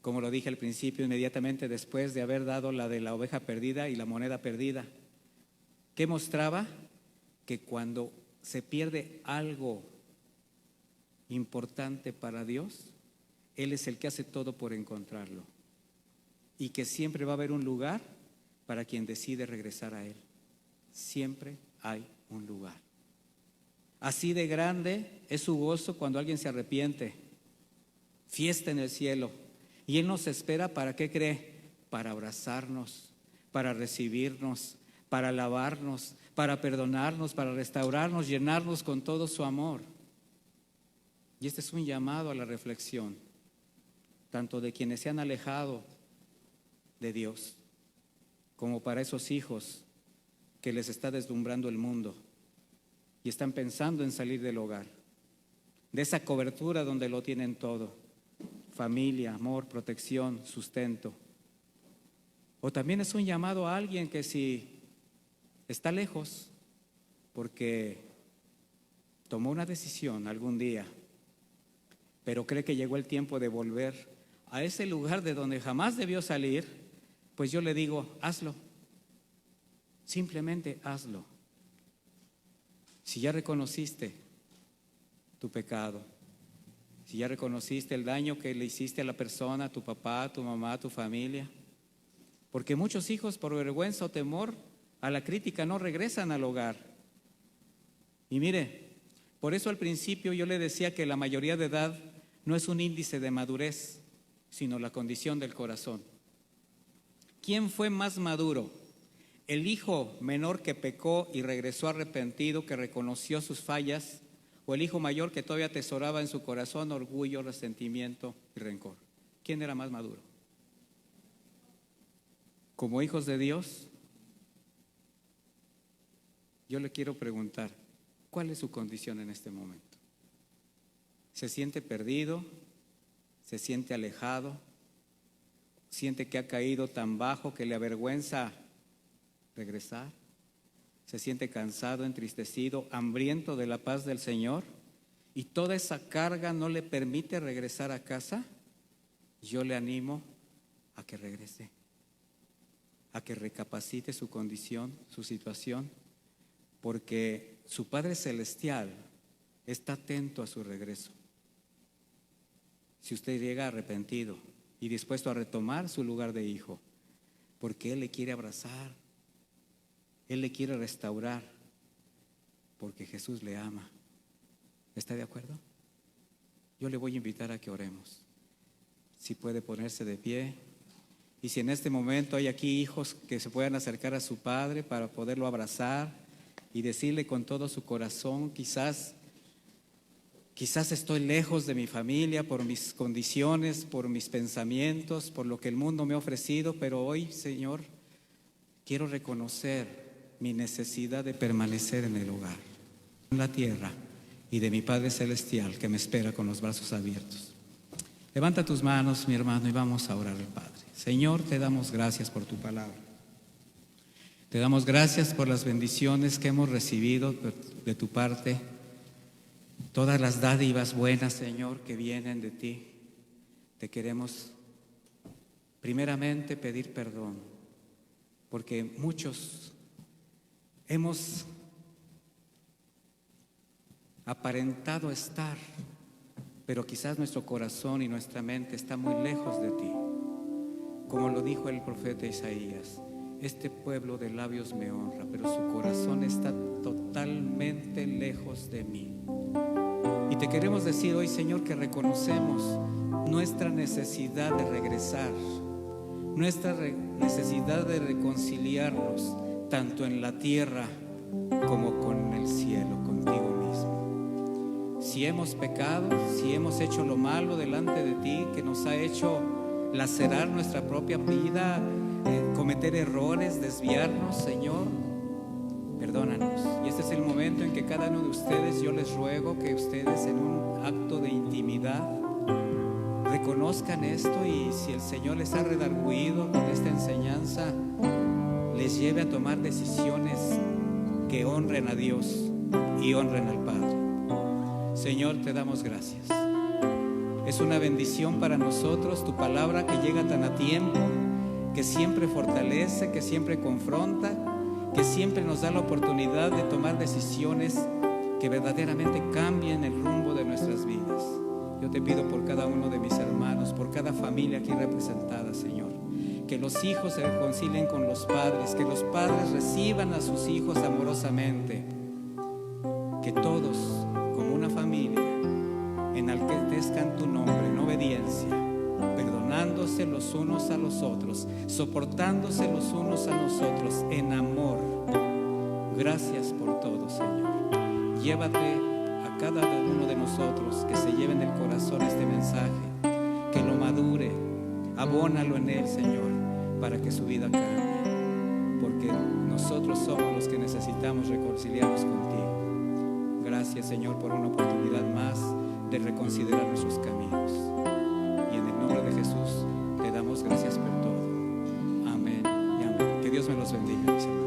como lo dije al principio, inmediatamente después de haber dado la de la oveja perdida y la moneda perdida, que mostraba que cuando se pierde algo importante para Dios, Él es el que hace todo por encontrarlo, y que siempre va a haber un lugar para quien decide regresar a Él. Siempre hay un lugar. Así de grande es su gozo cuando alguien se arrepiente. Fiesta en el cielo. Y Él nos espera, ¿para qué cree? Para abrazarnos, para recibirnos, para alabarnos, para perdonarnos, para restaurarnos, llenarnos con todo su amor. Y este es un llamado a la reflexión, tanto de quienes se han alejado de Dios, como para esos hijos que les está deslumbrando el mundo y están pensando en salir del hogar, de esa cobertura donde lo tienen todo: familia, amor, protección, sustento. O también es un llamado a alguien que si está lejos porque tomó una decisión algún día, pero cree que llegó el tiempo de volver a ese lugar de donde jamás debió salir, pues yo le digo, hazlo. Simplemente hazlo. Si ya reconociste tu pecado, si ya reconociste el daño que le hiciste a la persona, a tu papá, a tu mamá, a tu familia, porque muchos hijos por vergüenza o temor a la crítica no regresan al hogar. Y mire, por eso al principio yo le decía que la mayoría de edad no es un índice de madurez, sino la condición del corazón. ¿Quién fue más maduro? ¿El hijo menor que pecó y regresó arrepentido, que reconoció sus fallas, o el hijo mayor que todavía atesoraba en su corazón orgullo, resentimiento y rencor? ¿Quién era más maduro? Como hijos de Dios, yo le quiero preguntar, ¿cuál es su condición en este momento? ¿Se siente perdido? ¿Se siente alejado? ¿Siente que ha caído tan bajo que le avergüenza regresar? ¿Se siente cansado, entristecido, hambriento de la paz del Señor? ¿Y toda esa carga no le permite regresar a casa? Yo le animo a que regrese, a que recapacite su condición, su situación, porque su Padre Celestial está atento a su regreso. Si usted llega arrepentido y dispuesto a retomar su lugar de hijo, porque Él le quiere abrazar, Él le quiere restaurar, porque Jesús le ama. ¿Está de acuerdo? Yo le voy a invitar a que oremos. Si puede ponerse de pie, y si en este momento hay aquí hijos que se puedan acercar a su padre para poderlo abrazar y decirle con todo su corazón, quizás estoy lejos de mi familia por mis condiciones, por mis pensamientos, por lo que el mundo me ha ofrecido, pero hoy, Señor, quiero reconocer mi necesidad de permanecer en el hogar, en la tierra, y de mi Padre Celestial que me espera con los brazos abiertos. Levanta tus manos, mi hermano, y vamos a orar al Padre. Señor, te damos gracias por tu palabra. Te damos gracias por las bendiciones que hemos recibido de tu parte. Todas las dádivas buenas, Señor, que vienen de ti. Te queremos primeramente pedir perdón, porque muchos hemos aparentado estar, pero quizás nuestro corazón y nuestra mente está muy lejos de ti. Como lo dijo el profeta Isaías, este pueblo de labios me honra, pero su corazón está totalmente lejos de mí. Y te queremos decir hoy, Señor, que reconocemos nuestra necesidad de regresar, nuestra necesidad de reconciliarnos, tanto en la tierra como con el cielo, contigo mismo. Si hemos pecado, si hemos hecho lo malo delante de ti, que nos ha hecho lacerar nuestra propia vida, cometer errores, desviarnos, Señor, perdónanos. Y este es el momento en que cada uno de ustedes, yo les ruego que ustedes en un acto de intimidad reconozcan esto, y si el Señor les ha redarguido con esta enseñanza, les lleve a tomar decisiones que honren a Dios y honren al Padre. Señor, te damos gracias. Es una bendición para nosotros tu palabra, que llega tan a tiempo, que siempre fortalece, que siempre confronta, que siempre nos da la oportunidad de tomar decisiones que verdaderamente cambien el rumbo de nuestras vidas. Yo te pido por cada uno de mis hermanos, por cada familia aquí representada, Señor, que los hijos se reconcilien con los padres, que los padres reciban a sus hijos amorosamente, que todos, como una familia, enaltezcan tu nombre en obediencia, perdonándose los unos a los otros, soportándose los unos a los otros en amor, Gracias por todo, Señor. Llévate a cada uno de nosotros, que se lleven del corazón este mensaje, que lo madure, abónalo en él, Señor, para que su vida cambie, porque nosotros somos los que necesitamos reconciliarnos contigo. Gracias, Señor, por una oportunidad más de reconsiderar nuestros caminos, y en el nombre de Jesús te damos gracias por todo. Amén y amén. Que Dios me los bendiga, mis hermanos.